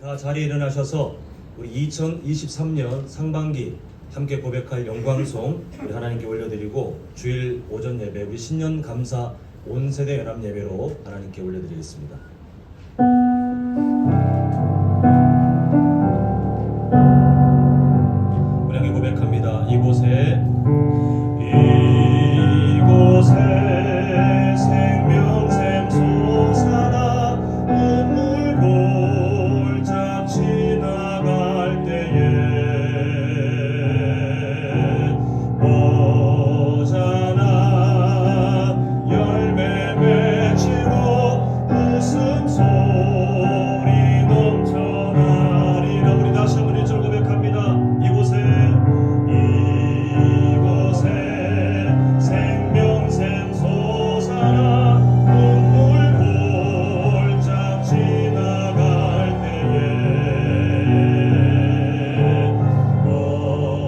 다 자리에 일어나셔서 우리 2023년 상반기 함께 고백할 영광송 우리 하나님께 올려드리고 주일 오전 예배 우리 신년 감사 온 세대 연합 예배로 하나님께 올려드리겠습니다. 우리 함께 고백합니다. 이곳에 생명샘 솟아나 눈물 골짝 지나갈 때에 오자나 열매 맺히고 웃음소리 넘쳐나리라. 우리 다시 한번 1절 고백합니다. 이곳에 생명샘 솟아나 눈물 골짝 지나갈 때에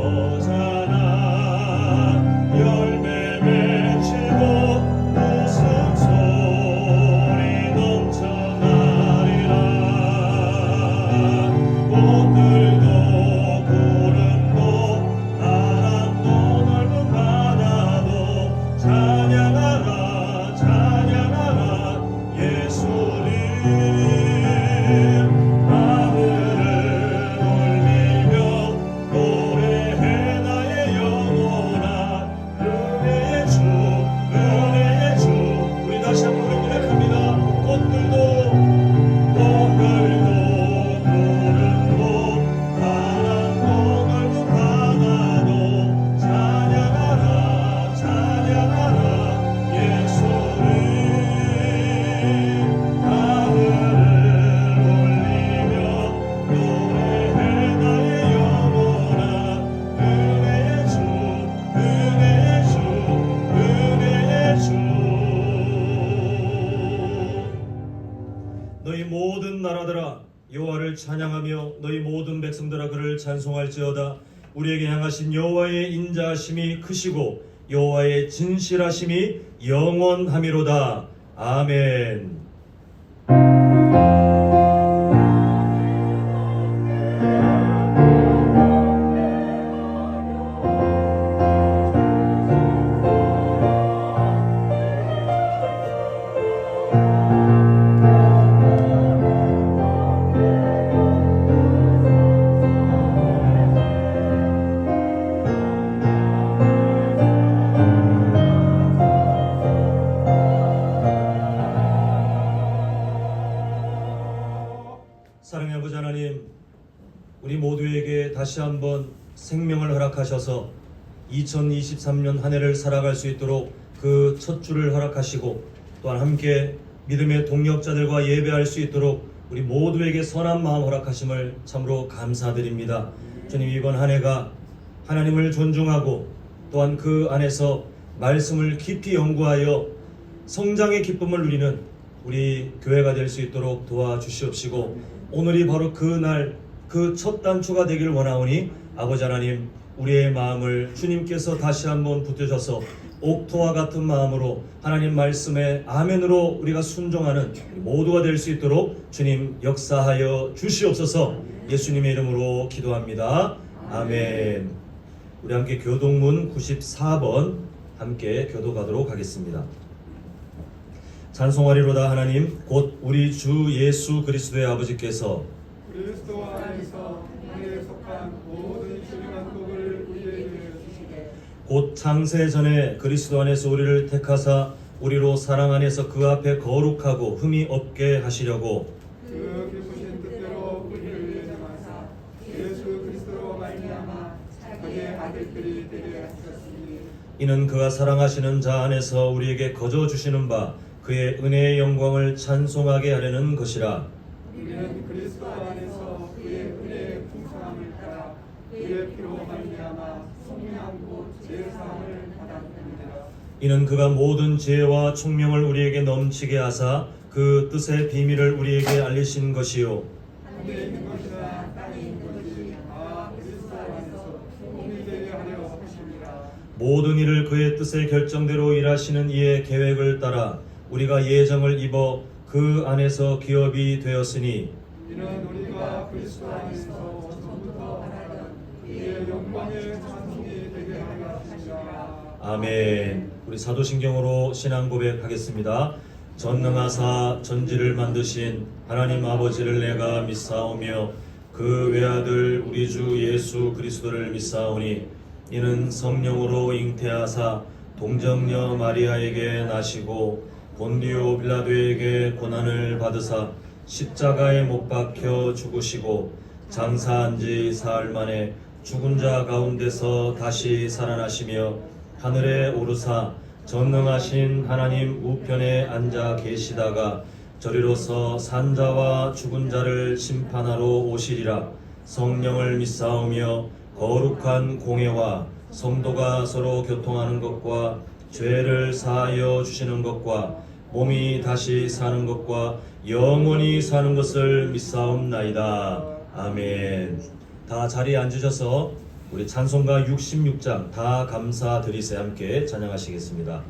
오자나 열매 맺히고 웃음소리 넘쳐나리라. 꽃들도 구름도 바람도 넓은 바다도 찬양하라 찬양하라 예수님. 하늘을 울리며 노래해 나의 영혼아 은혜의 주 은혜의 주. 우리 다시 한번 고백합니다. 꽃들도 구름도 바람도 넓은 바다도 찬양하라 찬양하라 예수님. 하늘을 울리며 노래해 나의 영혼아 은혜의 주 은혜의 주 은혜의 주. 너희 모든 나라들아 여호와를 찬양하며 너희 모든 백성들아 그를 찬송할지어다. 우리에게 향하신 여호와의 인자하심이 크시고 여호와의 진실하심이 영원하미로다. 아멘. 사랑의 아버지 하나님, 우리 모두에게 다시 한번 생명을 허락하셔서 2023년 한 해를 살아갈 수 있도록 그 첫 주를 허락하시고 또한 함께 믿음의 동역자들과 예배할 수 있도록 우리 모두에게 선한 마음 허락하심을 참으로 감사드립니다. 주님, 이번 한 해가 하나님을 존중하고 또한 그 안에서 말씀을 깊이 연구하여 성장의 기쁨을 누리는 우리 교회가 될 수 있도록 도와주시옵시고 오늘이 바로 그날 그 첫 단추가 되길 원하오니 아버지 하나님, 우리의 마음을 주님께서 다시 한번 붙여줘서 옥토와 같은 마음으로 하나님 말씀에 아멘으로 우리가 순종하는 모두가 될 수 있도록 주님 역사하여 주시옵소서. 예수님의 이름으로 기도합니다. 아멘. 우리 함께 교동문 94번 함께 교도가도록 하겠습니다. 찬송하리로다. 하나님 곧 우리 주 예수 그리스도의 아버지께서 그리스도 안에서 우리에 속한 모든 신령한 복을 우리에게 주시되 곧 창세 전에 그리스도 안에서 우리를 택하사 우리로 사랑 안에서 그 앞에 거룩하고 흠이 없게 하시려고 그 기쁘신 뜻대로 우리를 위해 정하사 예수 그리스도로 말미암아 자기의 아들들이 되게 하셨으니 이는 그가 사랑하시는 자 안에서 우리에게 거저 주시는 바 그의 은혜의 영광을 찬송하게 하려는 것이라. 우리는 그리스도 안에서 그의 은혜의 풍성함을 따라 그의 피로 말미암아 속량 곧 제사함을 받았느니라. 이는 그가 모든 지혜와 총명을 우리에게 넘치게 하사 그 뜻의 비밀을 우리에게 알리신 것이요 하늘에 있는 것이나 땅에 있는 것이 다 그리스도 안에서 공이 되게 하려 하십니다. 모든 일을 그의 뜻의 결정대로 일하시는 이의 계획을 따라 우리가 예정을 입어 그 안에서 기업이 되었으니 이는 우리가 그리스도 안에서 전부터 바라던 그의 영광의 찬송이 되게 하려 하시니라. 아멘. 우리 사도신경으로 신앙 고백하겠습니다. 전능하사 전지를 만드신 하나님 아버지를 내가 믿사오며 그 외아들 우리 주 예수 그리스도를 믿사오니 이는 성령으로 잉태하사 동정녀 마리아에게 나시고 본디오 빌라도에게 고난을 받으사 십자가에 못 박혀 죽으시고 장사한 지 사흘 만에 죽은 자 가운데서 다시 살아나시며 하늘에 오르사 전능하신 하나님 우편에 앉아 계시다가 저리로서 산자와 죽은 자를 심판하러 오시리라. 성령을 믿사오며 거룩한 공회와 성도가 서로 교통하는 것과 죄를 사하여 주시는 것과 몸이 다시 사는 것과 영원히 사는 것을 믿사옵나이다. 아멘. 다 자리에 앉으셔서 우리 찬송가 66장 다 감사드리세 함께 찬양하시겠습니다.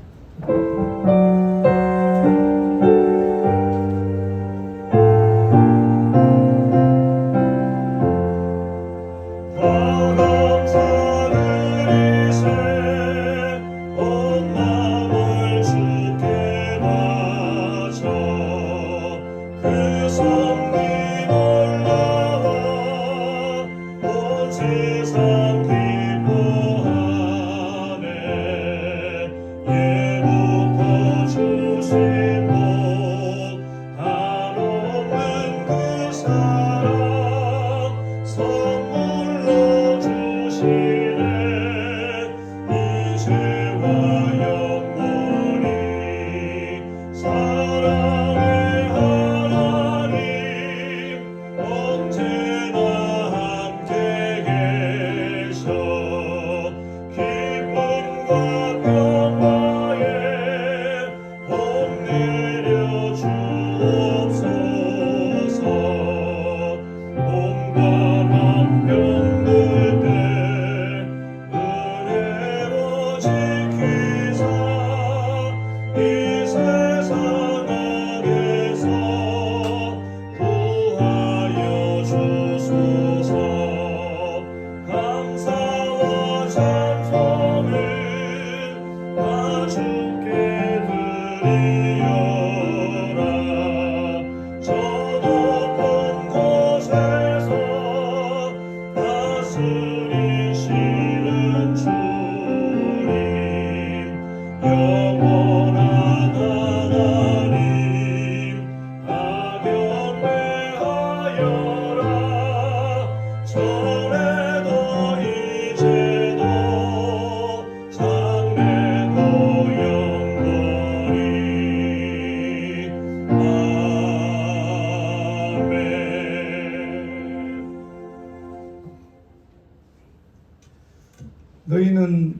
너희는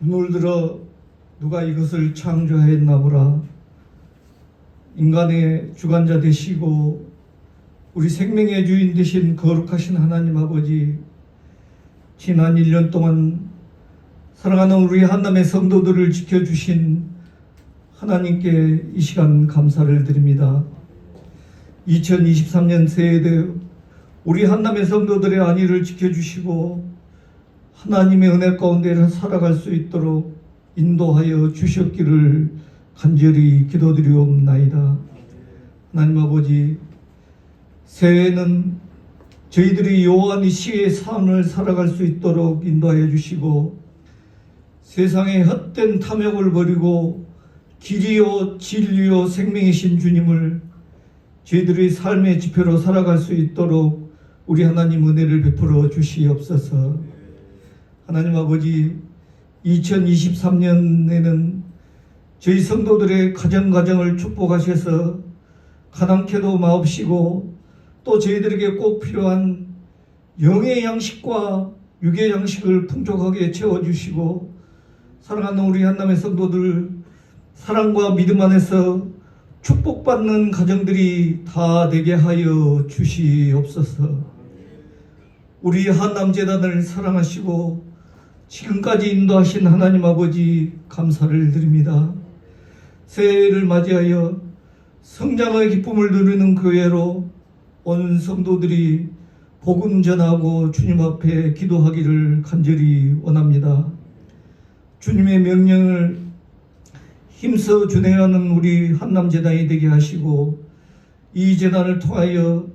눈을 들어 누가 이것을 창조하였나 보라. 인간의 주관자 되시고 우리 생명의 주인 되신 거룩하신 하나님 아버지, 지난 1년 동안 사랑하는 우리 한남의 성도들을 지켜주신 하나님께 이 시간 감사를 드립니다. 2023년 새해에 우리 한남의 성도들의 안위를 지켜주시고 하나님의 은혜 가운데 살아갈 수 있도록 인도하여 주셨기를 간절히 기도드리옵나이다. 하나님 아버지, 새해에는 저희들이 요한 이 시의 삶을 살아갈 수 있도록 인도하여 주시고 세상의 헛된 탐욕을 버리고 길이요 진리요 생명이신 주님을 저희들의 삶의 지표로 살아갈 수 있도록 우리 하나님 은혜를 베풀어 주시옵소서. 하나님 아버지, 2023년에는 저희 성도들의 가정을 축복하셔서 가난케도 마옵시고 또 저희들에게 꼭 필요한 영의 양식과 육의 양식을 풍족하게 채워주시고 사랑하는 우리 한남의 성도들 사랑과 믿음 안에서 축복받는 가정들이 다 되게 하여 주시옵소서. 우리 한남재단을 사랑하시고 지금까지 인도하신 하나님 아버지 감사를 드립니다. 새해를 맞이하여 성장의 기쁨을 누리는 교회로 온 성도들이 복음 전하고 주님 앞에 기도하기를 간절히 원합니다. 주님의 명령을 힘써 준행하는 우리 한남재단이 되게 하시고, 이 재단을 통하여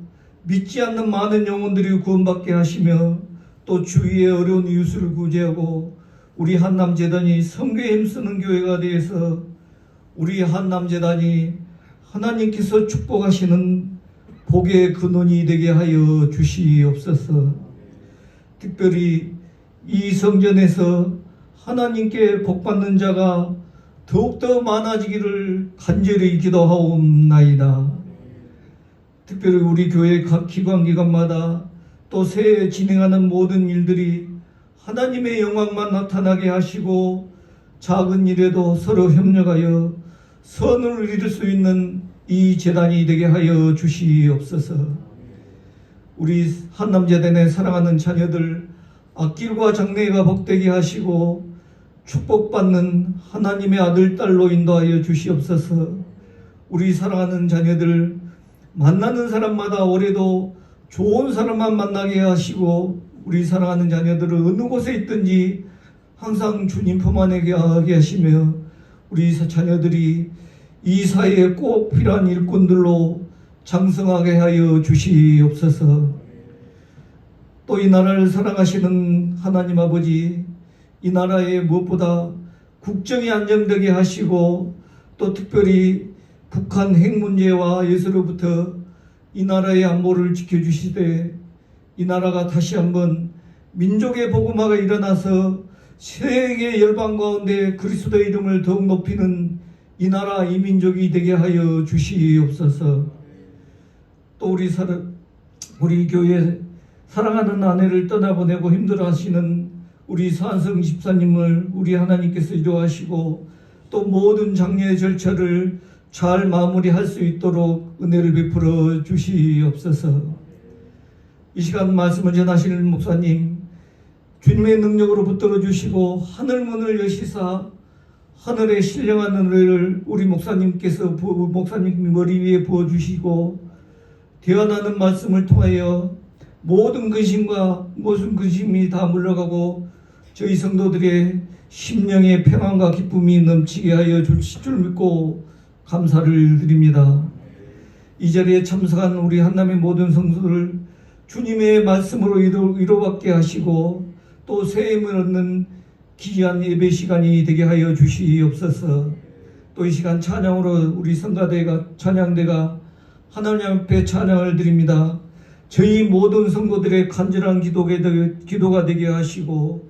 믿지 않는 많은 영혼들이 구원받게 하시며, 또 주위의 어려운 이웃을 구제하고 우리 한남재단이 선교에 힘쓰는 교회가 되어서 우리 한남재단이 하나님께서 축복하시는 복의 근원이 되게 하여 주시옵소서. 특별히 이 성전에서 하나님께 복받는 자가 더욱더 많아지기를 간절히 기도하옵나이다. 특별히 우리 교회 각 기관마다 또 새해 진행하는 모든 일들이 하나님의 영광만 나타나게 하시고, 작은 일에도 서로 협력하여 선을 이룰 수 있는 이 재단이 되게 하여 주시옵소서. 우리 한남재단의 사랑하는 자녀들 앞길과 장래가 복되게 하시고 축복받는 하나님의 아들, 딸로 인도하여 주시옵소서. 우리 사랑하는 자녀들 만나는 사람마다 올해도 좋은 사람만 만나게 하시고, 우리 사랑하는 자녀들은 어느 곳에 있든지 항상 주님 품 안에 하게 하시며, 우리 자녀들이 이 사회에 꼭 필요한 일꾼들로 장성하게 하여 주시옵소서. 또 이 나라를 사랑하시는 하나님 아버지, 이 나라에 무엇보다 국정이 안정되게 하시고, 또 특별히 북한 핵 문제와 예수로부터 이 나라의 안보를 지켜주시되, 이 나라가 다시 한번 민족의 복음화가 일어나서 세계 열방 가운데 그리스도의 이름을 더욱 높이는 이 나라 이 민족이 되게 하여 주시옵소서. 또 우리 교회 사랑하는 아내를 떠나보내고 힘들어하시는 우리 서한성 집사님을 우리 하나님께서 인도하시고, 또 모든 장례 절차를 잘 마무리할 수 있도록 은혜를 베풀어 주시옵소서. 이 시간 말씀을 전하실 목사님, 주님의 능력으로 붙들어 주시고 하늘 문을 여시사 하늘에 신령한 은혜를 우리 목사님께서 목사님 머리 위에 부어주시고, 대화나는 말씀을 통하여 모든 근심과 모든 근심이 다 물러가고 저희 성도들의 심령의 평안과 기쁨이 넘치게 하여 주실 줄 믿고 감사를 드립니다. 이 자리에 참석한 우리 한남의 모든 성도들 주님의 말씀으로 위로받게 하시고, 또 새 힘을 얻는 귀한 예배 시간이 되게 하여 주시옵소서. 또 이 시간 찬양으로 우리 찬양대가 하나님 앞에 찬양을 드립니다. 저희 모든 성도들의 간절한 기도가 되게 하시고,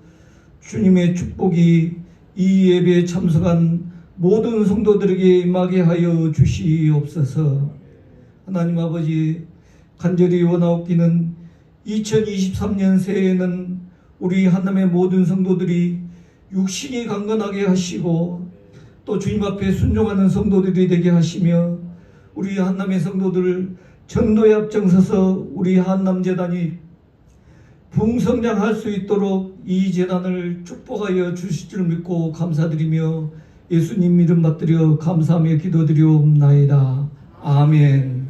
주님의 축복이 이 예배에 참석한 모든 성도들에게 임하게 하여 주시옵소서. 하나님 아버지, 간절히 원하옵기는 2023년 새해에는 우리 한남의 모든 성도들이 육신이 강건하게 하시고, 또 주님 앞에 순종하는 성도들이 되게 하시며, 우리 한남의 성도들 전도에 앞장서서 우리 한남재단이 풍성장할 수 있도록 이 재단을 축복하여 주실 줄 믿고 감사드리며 예수님 이름 받들여 감사하며 기도드리옵나이다. 아멘.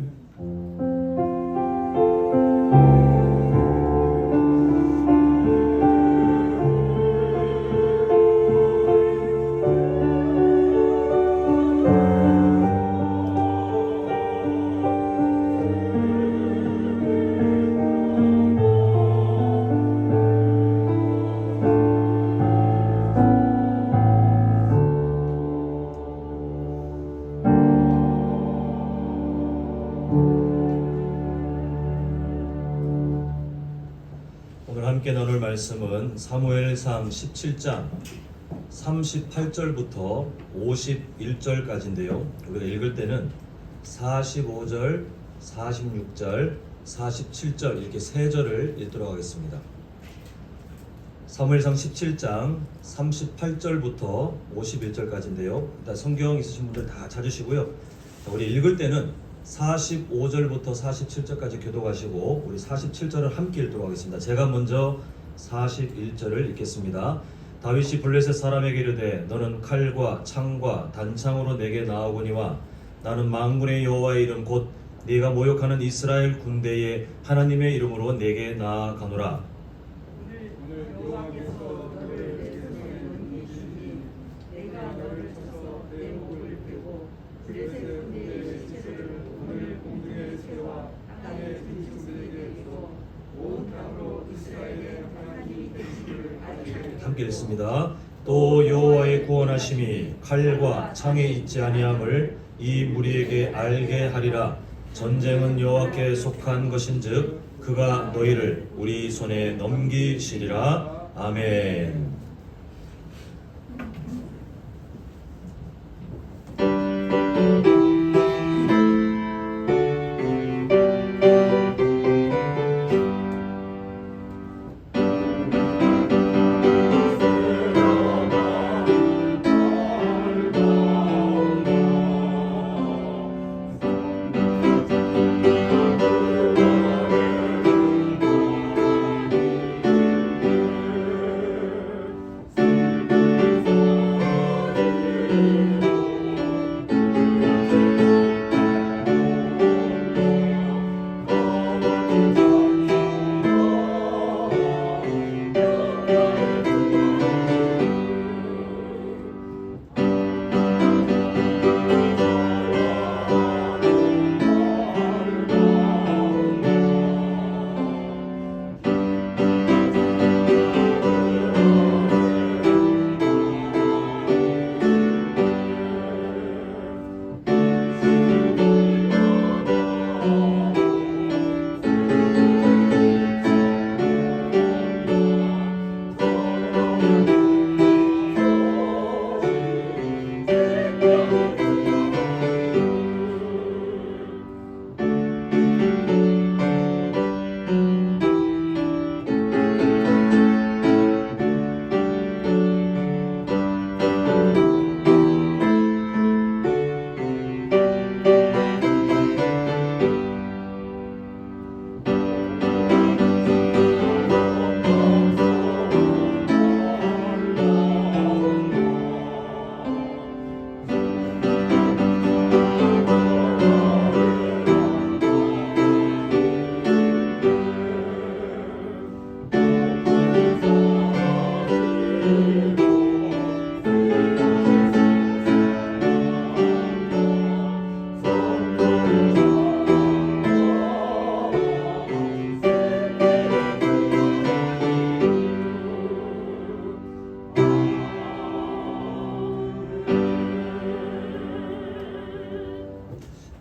오늘 함께 나눌 말씀은 사무엘상 17장 38절부터 51절까지인데요. 우리가 읽을 때는 45절, 46절, 47절 이렇게 세 절을 읽도록 하겠습니다. 사무엘상 17장 38절부터 51절까지인데요. 일단 성경 있으신 분들 다 찾으시고요. 우리 읽을 때는 45절부터 47절까지 교독하시고 우리 47절을 함께 읽도록 하겠습니다. 제가 먼저 41절을 읽겠습니다. 다윗이 블레셋 사람에게 이르되 너는 칼과 창과 단창으로 내게 나오거니와 나는 만군의 여호와의 이름 곧 네가 모욕하는 이스라엘 군대의 하나님의 이름으로 내게 나아가노라. 오늘 여호와께서 너를 백성의 눈이 주시니 내가 너를 쳐서 내 목을 베고 블레셋 군대의 시체를 오늘 공중의 새와 땅의 짐승들에게 줘 온 땅으로 이스라엘의 하나님이 되시기를 알게. 함께 읽습니다. 또 여호와의 구원하심이 칼과 창에 있지 아니함을 이 무리에게 알게 하리라. 전쟁은 여호와께 속한 것인즉 그가 너희를 우리 손에 넘기시리라. 아멘.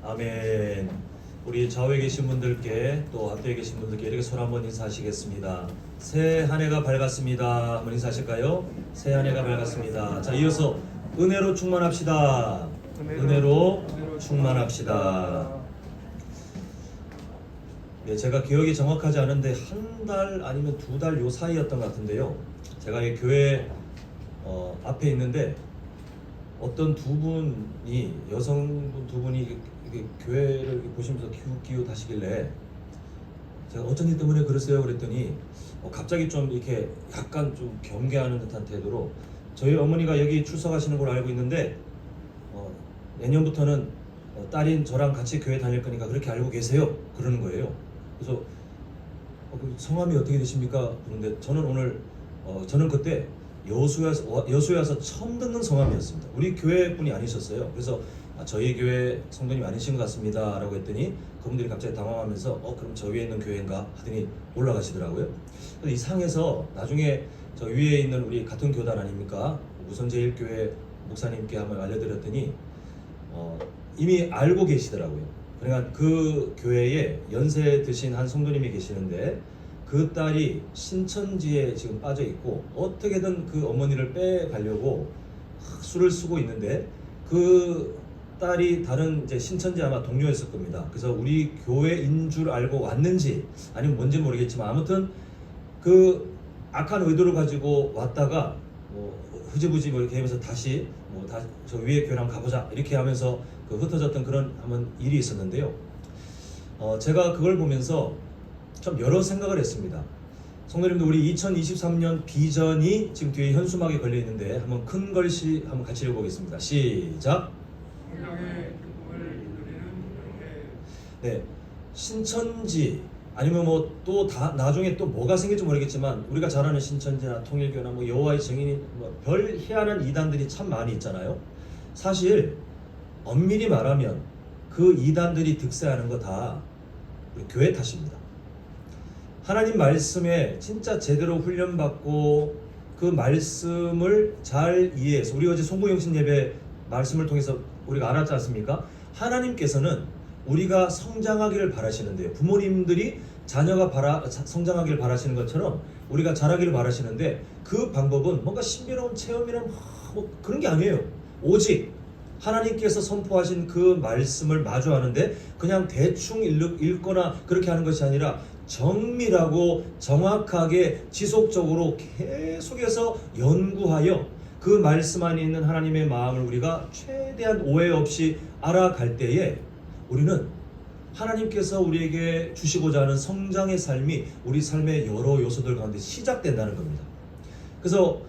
아멘. 우리 좌우에 계신 분들께 또 앞에 계신 분들께 이렇게 손 한번 인사하시겠습니다. 새 한 해가 밝았습니다. 한번 인사하실까요? 새 한 해가 밝았습니다. 자, 이어서 은혜로 충만합시다. 은혜로 충만합시다. 네, 제가 기억이 정확하지 않은데 한 달 아니면 두 달 요 사이였던 것 같은데요. 제가 이 교회 앞에 있는데 어떤 두 분이 여성분 두 분이 이렇게 교회를 이렇게 보시면서 기웃기웃 하시길래 제가 어쩐 일 때문에 그러세요? 그랬더니 갑자기 좀 이렇게 약간 좀 경계하는 듯한 태도로 저희 어머니가 여기 출석하시는 걸 알고 있는데 내년부터는 딸인 저랑 같이 교회 다닐 거니까 그렇게 알고 계세요? 그러는 거예요. 그래서 그 성함이 어떻게 되십니까? 그런데 저는 오늘 저는 그때 여수에 와서 처음 듣는 성함이었습니다. 우리 교회 분이 아니셨어요. 그래서 저희 교회 성도님 아니신 것 같습니다 라고 했더니 그분들이 갑자기 당황하면서 그럼 저 위에 있는 교회인가 하더니 올라가시더라고요. 그래서 이 상에서 나중에 저 위에 있는 우리 같은 교단 아닙니까? 우선제일교회 목사님께 한번 알려드렸더니 이미 알고 계시더라고요. 그러니까 그 교회에 연세 드신 한 성도님이 계시는데 그 딸이 신천지에 지금 빠져 있고 어떻게든 그 어머니를 빼가려고 수를 쓰고 있는데 그 딸이 다른 이제 신천지 아마 동료였을 겁니다. 그래서 우리 교회인 줄 알고 왔는지 아니면 뭔지 모르겠지만 아무튼 그 악한 의도를 가지고 왔다가 흐지부지 이렇게 하면서 다시 저 위에 교회랑 가보자 이렇게 하면서 흩어졌던 그런 한번 일이 있었는데요. 제가 그걸 보면서 참 여러 생각을 했습니다. 성도님들, 우리 2023년 비전이 지금 뒤에 현수막에 걸려 있는데 한번 큰 글씨 한번 같이 읽어보겠습니다. 시작. 성령의 기쁨을 이루리는 교회. 네, 신천지 아니면 뭐 또 나중에 또 뭐가 생길지 모르겠지만 우리가 잘 아는 신천지나 통일교나 뭐 여호와의 증인이 뭐 별 희한한 이단들이 참 많이 있잖아요. 사실 엄밀히 말하면 그 이단들이 득세하는 거 다 우리 교회 탓입니다. 하나님 말씀에 진짜 제대로 훈련받고 그 말씀을 잘 이해해서 우리 어제 송구영신 예배 말씀을 통해서 우리가 알았지 않습니까? 하나님께서는 우리가 성장하기를 바라시는데요. 부모님들이 자녀가 성장하기를 바라시는 것처럼 우리가 자라기를 바라시는데 그 방법은 뭔가 신비로운 체험이나 뭐 그런 게 아니에요. 오직 하나님께서 선포하신 그 말씀을 마주하는데 그냥 대충 읽거나 그렇게 하는 것이 아니라 정밀하고 정확하게 지속적으로 계속해서 연구하여 그 말씀 안에 있는 하나님의 마음을 우리가 최대한 오해 없이 알아갈 때에 우리는 하나님께서 우리에게 주시고자 하는 성장의 삶이 우리 삶의 여러 요소들 가운데 시작된다는 겁니다. 그래서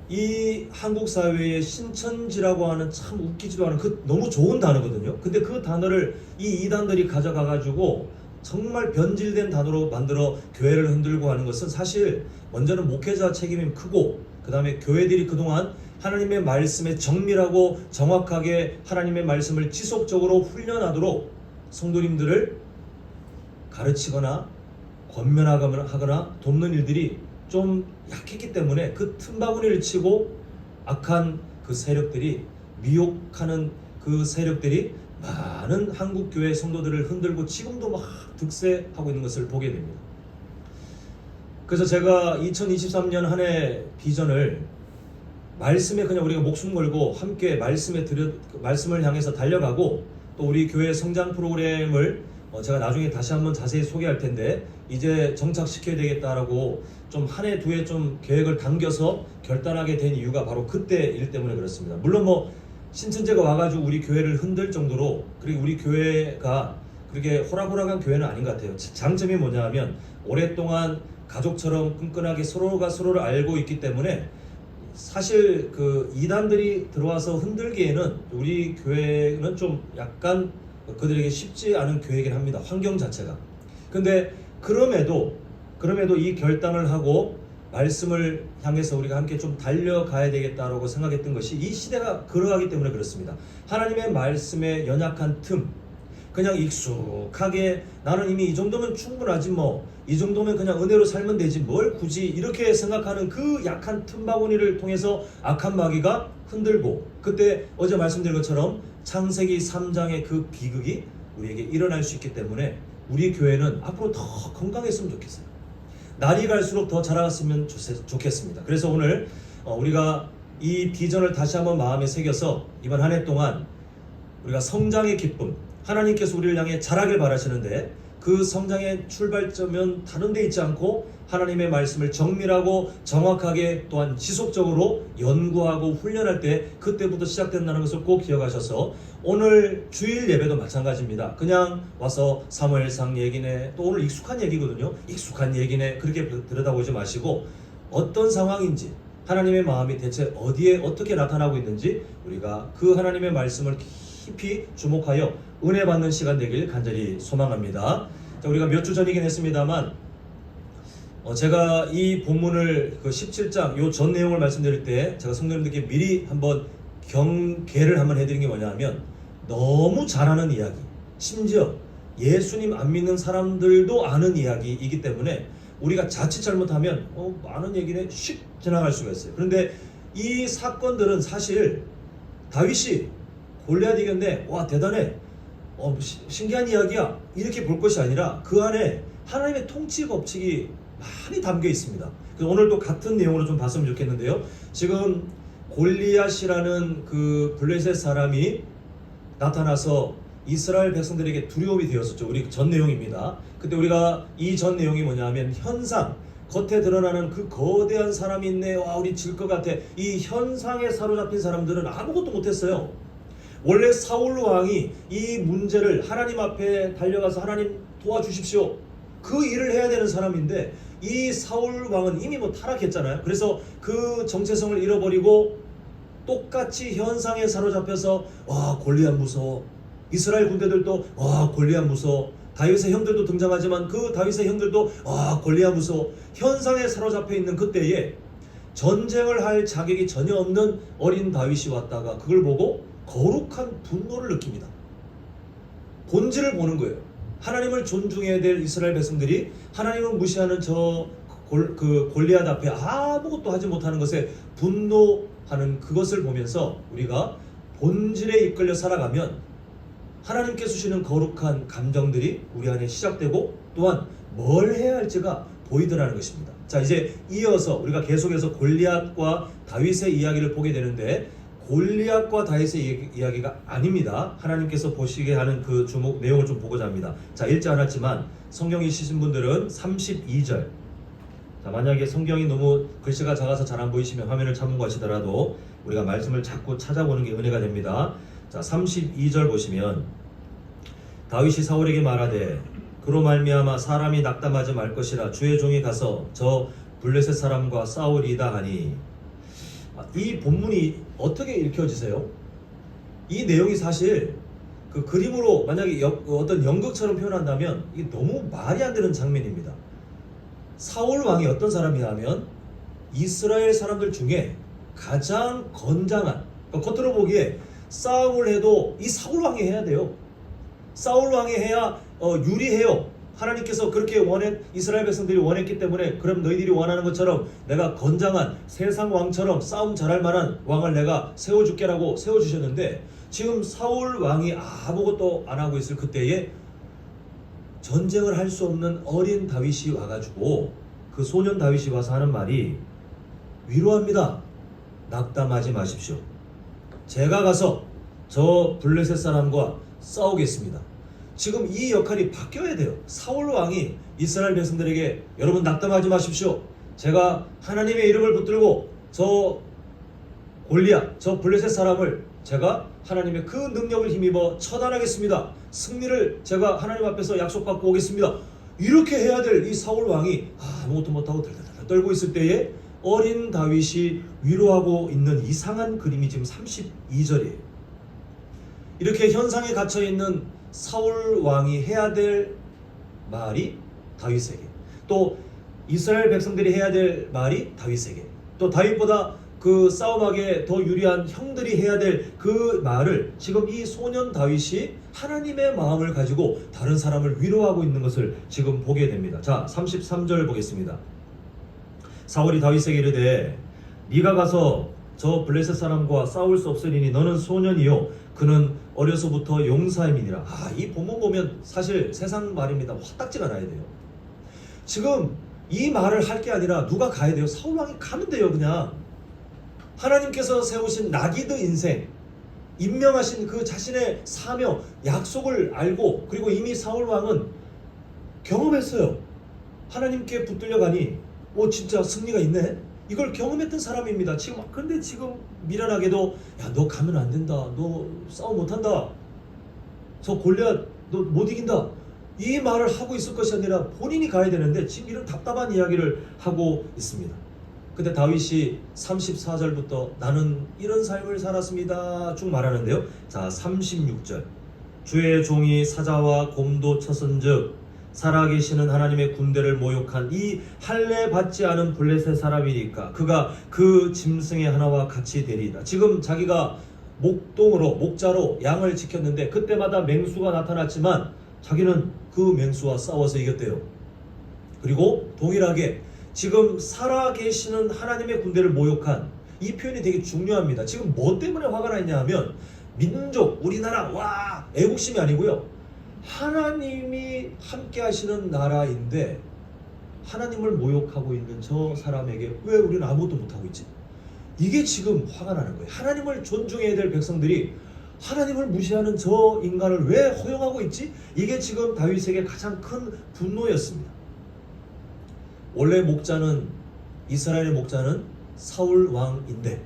이 한국 사회의 신천지라고 하는 참 웃기지도 않은 그 너무 좋은 단어거든요. 근데 그 단어를 이 이단들이 가져가 가지고 정말 변질된 단어로 만들어 교회를 흔들고 하는 것은 사실 먼저는 목회자 책임이 크고 그 다음에 교회들이 그동안 하나님의 말씀에 정밀하고 정확하게 하나님의 말씀을 지속적으로 훈련하도록 성도님들을 가르치거나 권면하거나 돕는 일들이 좀 약했기 때문에 그 틈바구니를 치고 악한 그 세력들이 미혹하는 그 세력들이 많은 한국교회 성도들을 흔들고 지금도 막 득세하고 있는 것을 보게 됩니다. 그래서 제가 2023년 한 해 비전을 말씀에 그냥 우리가 목숨 걸고 함께 말씀을 향해서 달려가고 또 우리 교회 성장 프로그램을 제가 나중에 다시 한번 자세히 소개할 텐데 이제 정착시켜야 되겠다라고 좀 한 해 두 해 좀 계획을 당겨서 결단하게 된 이유가 바로 그때 일 때문에 그렇습니다. 물론 뭐 신천지가 와가지고 우리 교회를 흔들 정도로 그리고 우리 교회가 그렇게 호락호락한 교회는 아닌 것 같아요. 장점이 뭐냐 하면 오랫동안 가족처럼 끈끈하게 서로가 서로를 알고 있기 때문에 사실 그 이단들이 들어와서 흔들기에는 우리 교회는 좀 약간 그들에게 쉽지 않은 교회이긴 합니다. 환경 자체가. 근데 그럼에도 이 결단을 하고 말씀을 향해서 우리가 함께 좀 달려가야 되겠다라고 생각했던 것이 이 시대가 그러하기 때문에 그렇습니다. 하나님의 말씀에 연약한 틈, 그냥 익숙하게 나는 이미 이 정도면 충분하지 뭐 이 정도면 그냥 은혜로 살면 되지 뭘 굳이 이렇게 생각하는 그 약한 틈바구니를 통해서 악한 마귀가 흔들고 그때 어제 말씀드린 것처럼 창세기 3장의 그 비극이 우리에게 일어날 수 있기 때문에 우리 교회는 앞으로 더 건강했으면 좋겠어요. 날이 갈수록 더 자라갔으면 좋겠습니다. 그래서 오늘 우리가 이 비전을 다시 한번 마음에 새겨서 이번 한 해 동안 우리가 성장의 기쁨, 하나님께서 우리를 향해 자라길 바라시는데 그 성장의 출발점은 다른 데 있지 않고 하나님의 말씀을 정밀하고 정확하게 또한 지속적으로 연구하고 훈련할 때 그때부터 시작된다는 것을 꼭 기억하셔서 오늘 주일 예배도 마찬가지입니다. 그냥 와서 사무엘상 얘기네 또 오늘 익숙한 얘기거든요. 익숙한 얘기네 그렇게 들여다보지 마시고 어떤 상황인지 하나님의 마음이 대체 어디에 어떻게 나타나고 있는지 우리가 그 하나님의 말씀을 깊이 주목하여 은혜 받는 시간 되길 간절히 소망합니다. 자, 우리가 몇 주 전이긴 했습니다만 제가 이 본문을 그 17장 요 전 내용을 말씀드릴 때 제가 성도님들께 미리 한번 경계를 한번 해드린 게 뭐냐 하면 너무 잘 아는 이야기 심지어 예수님 안 믿는 사람들도 아는 이야기이기 때문에 우리가 자칫 잘못하면 아는 얘기네 슉 지나갈 수가 있어요. 그런데 이 사건들은 사실 다윗이 골리앗 이겼네 와 대단해 신기한 이야기야 이렇게 볼 것이 아니라 그 안에 하나님의 통치 법칙이 많이 담겨 있습니다. 그래서 오늘도 같은 내용으로 좀 봤으면 좋겠는데요. 지금 골리앗이라는 그 블레셋 사람이 나타나서 이스라엘 백성들에게 두려움이 되었었죠. 우리 전 내용입니다. 근데 우리가 이 전 내용이 뭐냐면 현상 겉에 드러나는 그 거대한 사람이 있네 와 우리 질 것 같아 이 현상에 사로잡힌 사람들은 아무것도 못했어요. 원래 사울 왕이 이 문제를 하나님 앞에 달려가서 하나님 도와주십시오 그 일을 해야 되는 사람인데 이 사울 왕은 이미 뭐 타락했잖아요. 그래서 그 정체성을 잃어버리고 똑같이 현상에 사로잡혀서 와 골리앗 무서워 이스라엘 군대들도 와 골리앗 무서워 다윗의 형들도 등장하지만 그 다윗의 형들도 골리앗 무서워 현상에 사로잡혀 있는 그때에 전쟁을 할 자격이 전혀 없는 어린 다윗이 왔다가 그걸 보고 거룩한 분노를 느낍니다. 본질을 보는 거예요. 하나님을 존중해야 될 이스라엘 백성들이 하나님을 무시하는 그 골리앗 앞에 아무것도 하지 못하는 것에 분노하는 그것을 보면서 우리가 본질에 이끌려 살아가면 하나님께서 주시는 거룩한 감정들이 우리 안에 시작되고 또한 뭘 해야 할지가 보이더라는 것입니다. 자, 이제 이어서 우리가 계속해서 골리앗과 다윗의 이야기를 보게 되는데 골리앗과 다윗의 이야기가 아닙니다. 하나님께서 보시게 하는 그 주목 내용을 좀 보고자 합니다. 자, 읽지 않았지만 성경 읽으신 분들은 32절. 자, 만약에 성경이 너무 글씨가 작아서 잘 안 보이시면 화면을 참고하시더라도 우리가 말씀을 자꾸 찾아보는 게 은혜가 됩니다. 자, 32절 보시면 다윗이 사울에게 말하되 그로 말미암아 사람이 낙담하지 말 것이라 주의 종이 가서 저 블레셋 사람과 싸우리이다 하니. 이 본문이 어떻게 읽혀지세요? 이 내용이 사실 그 그림으로 만약에 어떤 연극처럼 표현한다면 이게 너무 말이 안 되는 장면입니다. 사울 왕이 어떤 사람이냐면 이스라엘 사람들 중에 가장 건장한, 겉으로 보기에 싸움을 해도 이 사울 왕이 해야 돼요. 사울 왕이 해야 유리해요. 하나님께서 그렇게 이스라엘 백성들이 원했기 때문에 그럼 너희들이 원하는 것처럼 내가 건장한 세상 왕처럼 싸움 잘할 만한 왕을 내가 세워줄게라고 세워주셨는데 지금 사울 왕이 아무것도 안 하고 있을 그때에 전쟁을 할 수 없는 어린 다윗이 와가지고 그 소년 다윗이 와서 하는 말이 위로합니다. 낙담하지 마십시오. 제가 가서 저 블레셋 사람과 싸우겠습니다. 지금 이 역할이 바뀌어야 돼요. 사울 왕이 이스라엘 백성들에게 여러분 낙담하지 마십시오. 제가 하나님의 이름을 붙들고 저 골리앗, 저 블레셋 사람을 제가 하나님의 그 능력을 힘입어 처단하겠습니다. 승리를 제가 하나님 앞에서 약속받고 오겠습니다. 이렇게 해야 될 이 사울 왕이 아무것도 못하고 덜덜덜 떨고 있을 때에 어린 다윗이 위로하고 있는 이상한 그림이 지금 32절이에요. 이렇게 현상에 갇혀있는 사울 왕이 해야 될 말이 다윗에게, 또 이스라엘 백성들이 해야 될 말이 다윗에게, 또 다윗보다 그 싸움하기에 더 유리한 형들이 해야 될 그 말을 지금 이 소년 다윗이 하나님의 마음을 가지고 다른 사람을 위로하고 있는 것을 지금 보게 됩니다. 자, 33절 보겠습니다. 사울이 다윗에게 이르되 네가 가서 저 블레셋 사람과 싸울 수 없으리니 너는 소년이요 그는 어려서부터 용사임이니라. 이 본문 보면 사실 세상 말입니다. 화딱지가 나야 돼요. 지금 이 말을 할 게 아니라 누가 가야 돼요? 사울 왕이 가면 돼요. 그냥 하나님께서 세우신 나기드 인생, 임명하신 그 자신의 사명, 약속을 알고, 그리고 이미 사울 왕은 경험했어요. 하나님께 붙들려 가니 진짜 승리가 있네. 이걸 경험했던 사람입니다. 그런데 지금 미련하게도 야, 너 가면 안 된다. 너 싸움 못한다. 저 골리앗 너 못 이긴다. 이 말을 하고 있을 것이 아니라 본인이 가야 되는데 지금 이런 답답한 이야기를 하고 있습니다. 근데 다윗이 34절부터 나는 이런 삶을 살았습니다 쭉 말하는데요. 자, 36절 주의 종이 사자와 곰도 쳤은즉 살아계시는 하나님의 군대를 모욕한 이 할례 받지 않은 블레셋 사람이니까 그가 그 짐승의 하나와 같이 되리이다. 지금 자기가 목자로 양을 지켰는데 그때마다 맹수가 나타났지만 자기는 그 맹수와 싸워서 이겼대요. 그리고 동일하게 지금 살아계시는 하나님의 군대를 모욕한 이 표현이 되게 중요합니다. 지금 뭐 때문에 화가 나 있냐 하면 민족, 우리나라, 애국심이 아니고요. 하나님이 함께 하시는 나라인데 하나님을 모욕하고 있는 저 사람에게 왜 우리는 아무것도 못하고 있지? 이게 지금 화가 나는 거예요. 하나님을 존중해야 될 백성들이 하나님을 무시하는 저 인간을 왜 허용하고 있지? 이게 지금 다윗에게 가장 큰 분노였습니다. 원래 이스라엘의 목자는 사울 왕인데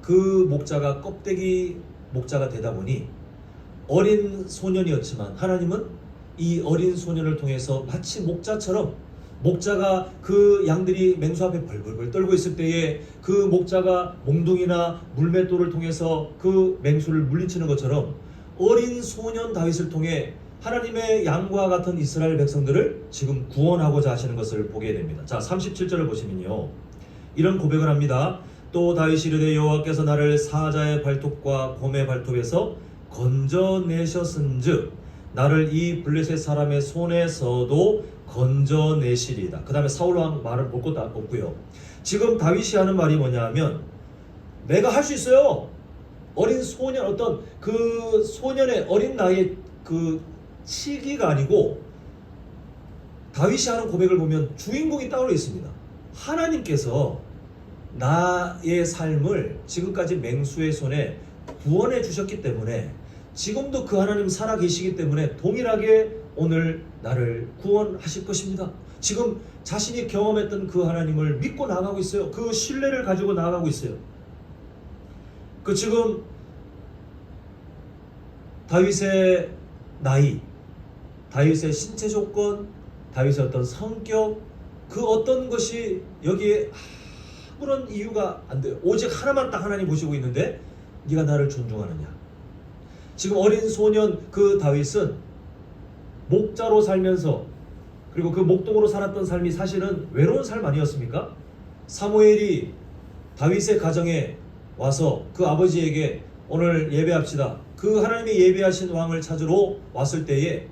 그 목자가 껍데기 목자가 되다 보니 어린 소년이었지만 하나님은 이 어린 소년을 통해서 마치 목자처럼 목자가 그 양들이 맹수 앞에 벌벌벌 떨고 있을 때에 그 목자가 몽둥이나 물맷돌을 통해서 그 맹수를 물리치는 것처럼 어린 소년 다윗을 통해 하나님의 양과 같은 이스라엘 백성들을 지금 구원하고자 하시는 것을 보게 됩니다. 자, 37절을 보시면요, 이런 고백을 합니다. 또 다윗이 이르되 여호와께서 나를 사자의 발톱과 곰의 발톱에서 건져내셨은즉 나를 이 블레셋 사람의 손에서도 건져내시리이다. 그 다음에 사울 왕 말을 볼 것도 없고요. 지금 다윗이 하는 말이 뭐냐면, 내가 할 수 있어요. 어린 소년, 어떤 그 소년의 어린 나이의 그 시기가 아니고, 다윗이 하는 고백을 보면 주인공이 따로 있습니다. 하나님께서 나의 삶을 지금까지 맹수의 손에 구원해 주셨기 때문에, 지금도 그 하나님 살아 계시기 때문에 동일하게 오늘 나를 구원하실 것입니다. 지금 자신이 경험했던 그 하나님을 믿고 나아가고 있어요. 그 신뢰를 가지고 나아가고 있어요. 그 지금 다윗의 나이, 다윗의 신체 조건, 다윗의 어떤 성격, 그 어떤 것이 여기에 아무런 이유가 안 돼요. 오직 하나만 딱 하나님 보시고 있는데, 네가 나를 존중하느냐. 지금 어린 소년 그 다윗은 목자로 살면서, 그리고 그 목동으로 살았던 삶이 사실은 외로운 삶 아니었습니까? 사무엘이 다윗의 가정에 와서 그 아버지에게 오늘 예배합시다, 그 하나님이 예배하신 왕을 찾으러 왔을 때에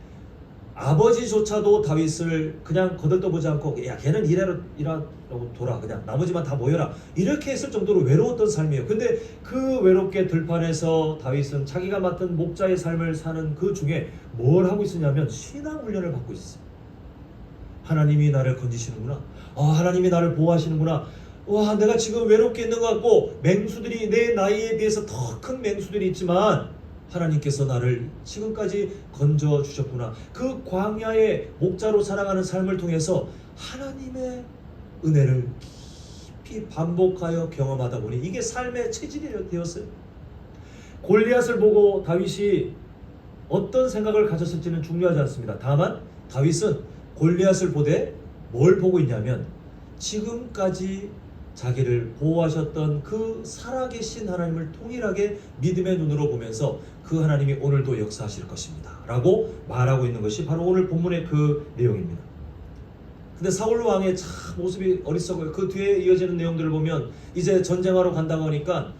아버지조차도 다윗을 그냥 거들떠보지 않고, 야, 걔는 일하라고 둬라, 그냥 나머지만 다 모여라, 이렇게 했을 정도로 외로웠던 삶이에요. 근데 그 외롭게 들판에서 다윗은 자기가 맡은 목자의 삶을 사는 그 중에 뭘 하고 있었냐면 신앙 훈련을 받고 있었어요. 하나님이 나를 건지시는구나, 하나님이 나를 보호하시는구나, 와, 내가 지금 외롭게 있는 것 같고, 맹수들이 내 나이에 비해서 더 큰 맹수들이 있지만 하나님께서 나를 지금까지 건져 주셨구나. 그 광야의 목자로 살아가는 삶을 통해서 하나님의 은혜를 깊이 반복하여 경험하다 보니 이게 삶의 체질이 되었어요. 골리앗을 보고 다윗이 어떤 생각을 가졌을지는 중요하지 않습니다. 다만 다윗은 골리앗을 보되 뭘 보고 있냐면, 지금까지 자기를 보호하셨던 그 살아계신 하나님을 동일하게 믿음의 눈으로 보면서 그 하나님이 오늘도 역사하실 것입니다 라고 말하고 있는 것이 바로 오늘 본문의 그 내용입니다. 근데 사울 왕의 참 모습이 어리석어요. 그 뒤에 이어지는 내용들을 보면 이제 전쟁하러 간다고 하니까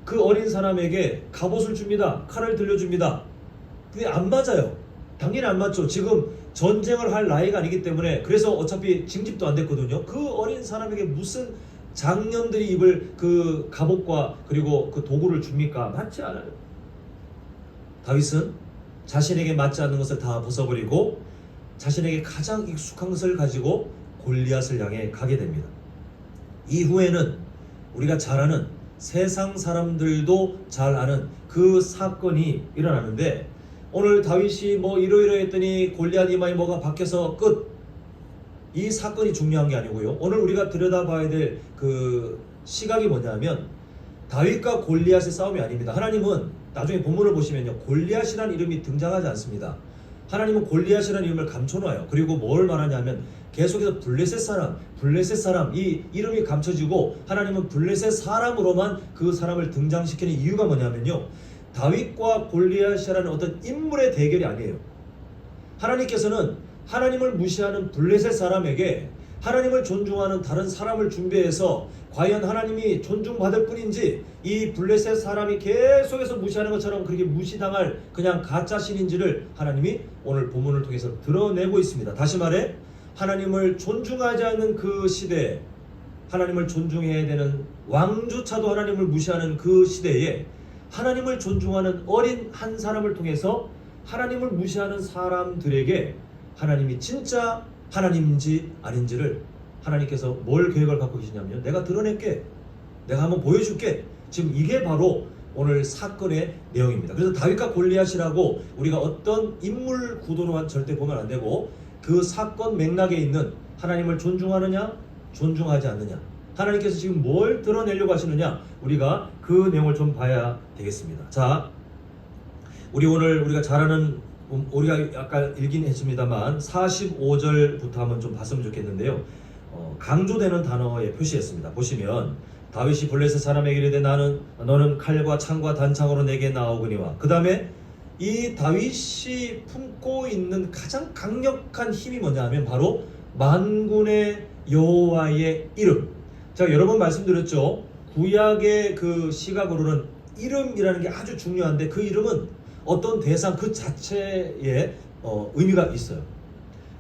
그 어린 사람에게 갑옷을 줍니다. 칼을 들려줍니다. 근데 안 맞아요. 당연히 안 맞죠. 지금 전쟁을 할 나이가 아니기 때문에. 그래서 어차피 징집도 안 됐거든요. 그 어린 사람에게 무슨 장년들이 입을 그 갑옷과 그리고 그 도구를 줍니까? 맞지 않아요. 다윗은 자신에게 맞지 않는 것을 다 벗어버리고 자신에게 가장 익숙한 것을 가지고 골리앗을 향해 가게 됩니다. 이후에는 우리가 잘 아는, 세상 사람들도 잘 아는 그 사건이 일어나는데, 오늘 다윗이 뭐 이러이러했더니 골리앗 이마에 뭐가 박혀서 끝, 이 사건이 중요한 게 아니고요. 오늘 우리가 들여다봐야 될 그 시각이 뭐냐면, 다윗과 골리앗의 싸움이 아닙니다. 하나님은 나중에 본문을 보시면요, 골리앗이라는 이름이 등장하지 않습니다. 하나님은 골리앗이라는 이름을 감춰놔요. 그리고 뭘 말하냐면 계속해서 블레셋 사람, 이 이름이 감춰지고 하나님은 블레셋 사람으로만 그 사람을 등장시키는 이유가 뭐냐면요, 다윗과 골리앗이라는 어떤 인물의 대결이 아니에요. 하나님께서는 하나님을 무시하는 블레셋 사람에게 하나님을 존중하는 다른 사람을 준비해서 과연 하나님이 존중받을 뿐인지 이 블레셋 사람이 계속해서 무시하는 것처럼 그렇게 무시당할 그냥 가짜 신인지를 하나님이 오늘 본문을 통해서 드러내고 있습니다. 다시 말해, 하나님을 존중하지 않는 그 시대에, 하나님을 존중해야 되는 왕조차도 하나님을 무시하는 그 시대에 하나님을 존중하는 어린 한 사람을 통해서 하나님을 무시하는 사람들에게 하나님이 진짜 하나님인지 아닌지를 하나님께서 뭘 계획을 갖고 계시냐면, 내가 드러낼게, 내가 한번 보여줄게. 지금 이게 바로 오늘 사건의 내용입니다. 그래서 다윗과 골리앗이라고 우리가 어떤 인물 구도로만 절대 보면 안 되고, 그 사건 맥락에 있는 하나님을 존중하느냐 존중하지 않느냐, 하나님께서 지금 뭘 드러내려고 하시느냐, 우리가 그 내용을 좀 봐야 되겠습니다. 자, 우리가 잘 아는, 우리가 아까 읽긴 했습니다만 45절부터 한번 좀 봤으면 좋겠는데요. 강조되는 단어에 표시했습니다. 보시면 다윗이 블레셋 사람에게 이르되 너는 칼과 창과 단창으로 내게 나오거니와, 그 다음에 이 다윗이 품고 있는 가장 강력한 힘이 뭐냐 하면 바로 만군의 여호와의 이름. 제가 여러 번 말씀드렸죠. 구약의 그 시각으로는 이름이라는 게 아주 중요한데 그 이름은 어떤 대상 그 자체에 의미가 있어요.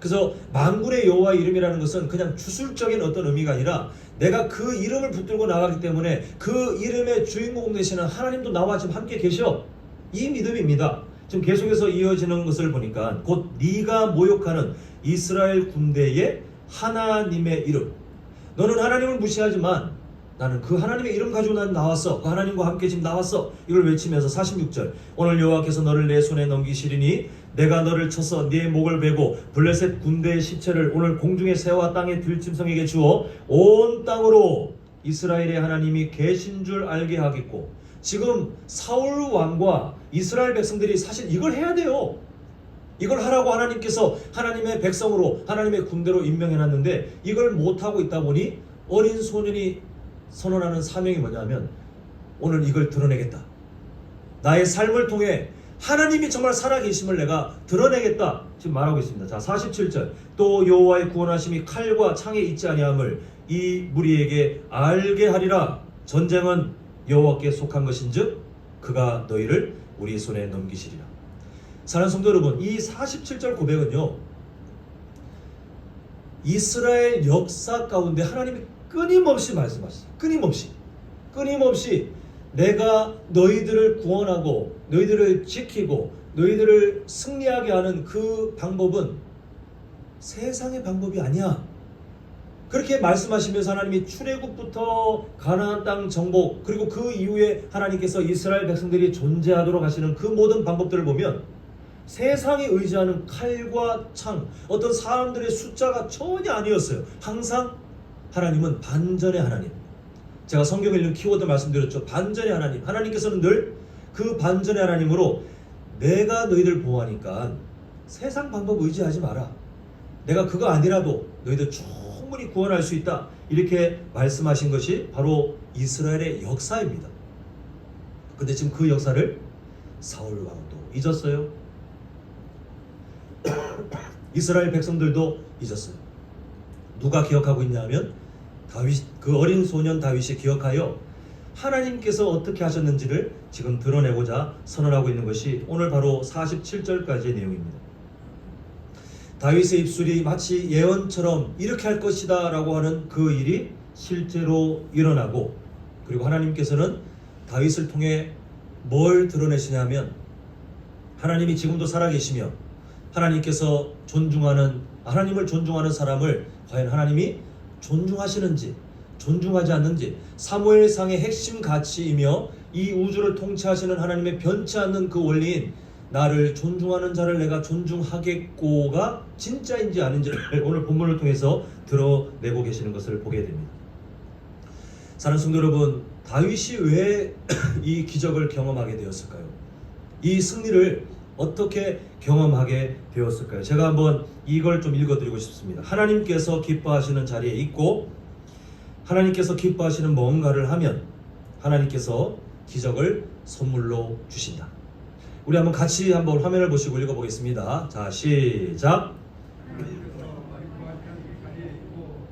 그래서 만군의 여호와의 이름이라는 것은 그냥 주술적인 어떤 의미가 아니라 내가 그 이름을 붙들고 나가기 때문에 그 이름의 주인공 되시는 하나님도 나와 지금 함께 계셔. 이 믿음입니다. 지금 계속해서 이어지는 것을 보니까 곧 네가 모욕하는 이스라엘 군대의 하나님의 이름. 너는 하나님을 무시하지만 나는 그 하나님의 이름 가지고 난 나왔어. 그 하나님과 함께 지금 나왔어. 이걸 외치면서 46절 오늘 여호와께서 너를 내 손에 넘기시리니 내가 너를 쳐서 네 목을 베고 블레셋 군대의 시체를 오늘 공중의 새와 땅의 들짐승에게 주어 온 땅으로 이스라엘의 하나님이 계신 줄 알게 하겠고. 지금 사울 왕과 이스라엘 백성들이 사실 이걸 해야 돼요. 이걸 하라고 하나님께서 하나님의 백성으로 하나님의 군대로 임명해놨는데 이걸 못하고 있다 보니 어린 소년이 선언하는 사명이 뭐냐면 오늘 이걸 드러내겠다. 나의 삶을 통해 하나님이 정말 살아계심을 내가 드러내겠다. 지금 말하고 있습니다. 자, 47절 또 여호와의 구원하심이 칼과 창에 있지 아니함을 이 무리에게 알게 하리라. 전쟁은 여호와께 속한 것인즉 그가 너희를 우리 손에 넘기시리라. 사랑하는 성도 여러분, 이 47절 고백은요 이스라엘 역사 가운데 하나님이 끊임없이 말씀하셨어요. 끊임없이 내가 너희들을 구원하고 너희들을 지키고 너희들을 승리하게 하는 그 방법은 세상의 방법이 아니야. 그렇게 말씀하시면서 하나님이 출애굽부터 가나안 땅 정복 그리고 그 이후에 하나님께서 이스라엘 백성들이 존재하도록 하시는 그 모든 방법들을 보면 세상이 의지하는 칼과 창, 어떤 사람들의 숫자가 전혀 아니었어요. 항상 하나님은 반전의 하나님. 제가 성경에 있는 키워드 말씀드렸죠. 반전의 하나님. 하나님께서는 늘 그 반전의 하나님으로 내가 너희들 보호하니까 세상 방법 의지하지 마라. 내가 그거 아니라도 너희들 충분히 구원할 수 있다. 이렇게 말씀하신 것이 바로 이스라엘의 역사입니다. 근데 지금 그 역사를 사울 왕도 잊었어요. 이스라엘 백성들도 잊었어요. 누가 기억하고 있냐면 다윗, 그 어린 소년 다윗이 기억하여 하나님께서 어떻게 하셨는지를 지금 드러내고자 선언하고 있는 것이 오늘 바로 47절까지의 내용입니다. 다윗의 입술이 마치 예언처럼 이렇게 할 것이다 라고 하는 그 일이 실제로 일어나고, 그리고 하나님께서는 다윗을 통해 뭘 드러내시냐면 하나님이 지금도 살아계시며 하나님께서 하나님을 존중하는 사람을 과연 하나님이 존중하시는지 존중하지 않는지, 사무엘상의 핵심 가치이며 이 우주를 통치하시는 하나님의 변치 않는 그 원리인 나를 존중하는 자를 내가 존중하겠고가 진짜인지 아닌지를 오늘 본문을 통해서 드러내고 계시는 것을 보게 됩니다. 사랑하는 성도 여러분, 다윗이 왜 이 기적을 경험하게 되었을까요? 이 승리를 어떻게 경험하게 되었을까요? 제가 한번 이걸 좀 읽어드리고 싶습니다. 하나님께서 기뻐하시는 자리에 있고 하나님께서 기뻐하시는 뭔가를 하면 하나님께서 기적을 선물로 주신다. 우리 한번 같이 한번 화면을 보시고 읽어보겠습니다. 자, 시작. 하나님께서 기뻐하시는 자리에 있고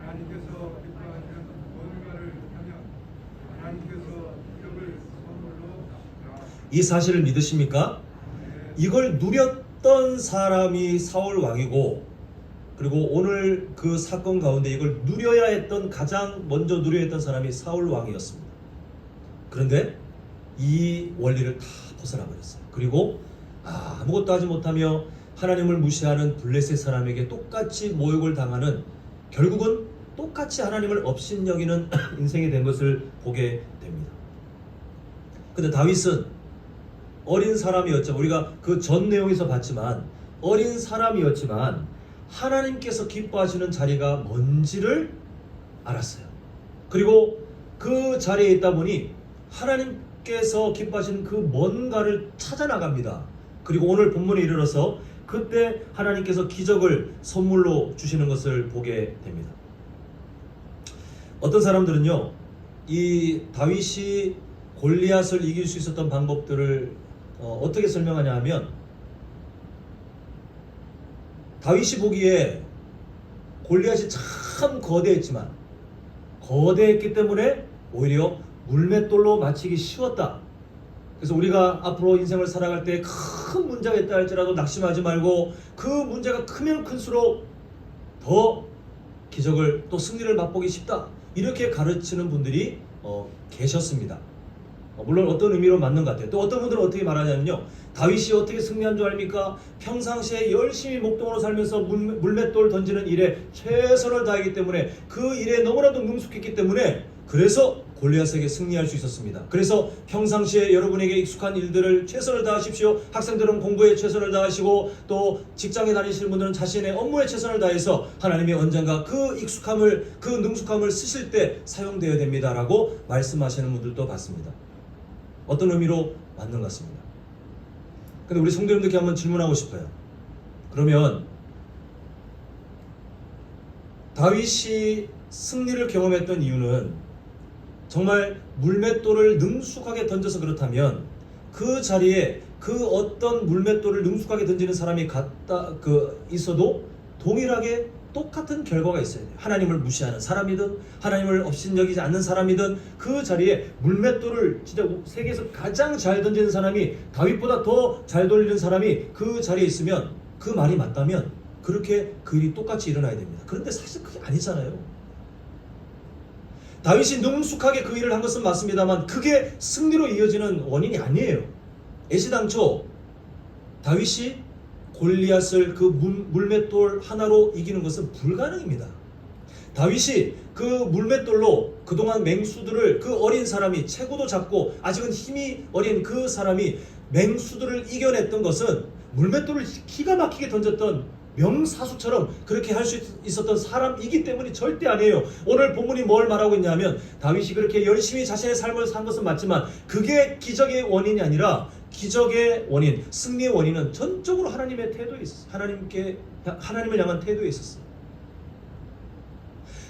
하나님께서 기뻐하시는 뭔가를 하면 하나님께서 기적을 선물로 주신다. 이 사실을 믿으십니까? 이걸 누렸던 사람이 사울 왕이고, 그리고 오늘 그 사건 가운데 이걸 누려야 했던, 가장 먼저 누려야 했던 사람이 사울 왕이었습니다. 그런데 이 원리를 다 벗어나 버렸어요. 그리고 아무것도 하지 못하며 하나님을 무시하는 블레셋 사람에게 똑같이 모욕을 당하는, 결국은 똑같이 하나님을 업신여기는 인생이 된 것을 보게 됩니다. 근데 다윗은 어린 사람이었죠. 우리가 그 전 내용에서 봤지만 어린 사람이었지만 하나님께서 기뻐하시는 자리가 뭔지를 알았어요. 그리고 그 자리에 있다 보니 하나님께서 기뻐하시는 그 뭔가를 찾아 나갑니다. 그리고 오늘 본문에 이르러서 그때 하나님께서 기적을 선물로 주시는 것을 보게 됩니다. 어떤 사람들은요, 이 다윗이 골리앗을 이길 수 있었던 방법들을 어떻게 설명하냐 하면 다윗이 보기에 골리앗이 참 거대했지만 거대했기 때문에 오히려 물맷돌로 맞히기 쉬웠다. 그래서 우리가 앞으로 인생을 살아갈 때 큰 문제가 있다 할지라도 낙심하지 말고 그 문제가 크면 클수록 더 기적을 또 승리를 맛보기 쉽다. 이렇게 가르치는 분들이 계셨습니다. 물론 어떤 의미로 맞는 것 같아요. 또 어떤 분들은 어떻게 말하냐면요. 다윗이 어떻게 승리한 줄 압니까? 평상시에 열심히 목동으로 살면서 물맷돌 던지는 일에 최선을 다하기 때문에 그 일에 너무나도 능숙했기 때문에 그래서 골리앗에게 승리할 수 있었습니다. 그래서 평상시에 여러분에게 익숙한 일들을 최선을 다하십시오. 학생들은 공부에 최선을 다하시고 또 직장에 다니시는 분들은 자신의 업무에 최선을 다해서 하나님이 언젠가 그 익숙함을 그 능숙함을 쓰실 때 사용되어야 됩니다라고 말씀하시는 분들도 봤습니다. 어떤 의미로 맞는 것 같습니다. 근데 우리 성도님들께 한번 질문하고 싶어요. 그러면 다윗이 승리를 경험했던 이유는 정말 물맷돌을 능숙하게 던져서 그렇다면 그 자리에 그 어떤 물맷돌을 능숙하게 던지는 사람이 있어도 동일하게 똑같은 결과가 있어야 돼요. 하나님을 무시하는 사람이든 하나님을 업신여기지 않는 사람이든 그 자리에 물맷돌을 진짜 세계에서 가장 잘 던지는 사람이 다윗보다 더 잘 돌리는 사람이 그 자리에 있으면 그 말이 맞다면 그렇게 그 일이 똑같이 일어나야 됩니다. 그런데 사실 그게 아니잖아요. 다윗이 능숙하게 그 일을 한 것은 맞습니다만 그게 승리로 이어지는 원인이 아니에요. 애시당초 다윗이 골리앗을 그 물맷돌 하나로 이기는 것은 불가능입니다. 다윗이 그 물맷돌로 그동안 맹수들을 그 어린 사람이 체구도 작고 아직은 힘이 어린 그 사람이 맹수들을 이겨냈던 것은 물맷돌을 기가 막히게 던졌던 명사수처럼 그렇게 할 수 있었던 사람이기 때문이 절대 아니에요. 오늘 본문이 뭘 말하고 있냐면 다윗이 그렇게 열심히 자신의 삶을 산 것은 맞지만 그게 기적의 원인이 아니라 기적의 원인, 승리의 원인은 전적으로 하나님의 태도에 있었어요. 하나님을 향한 태도에 있었어요.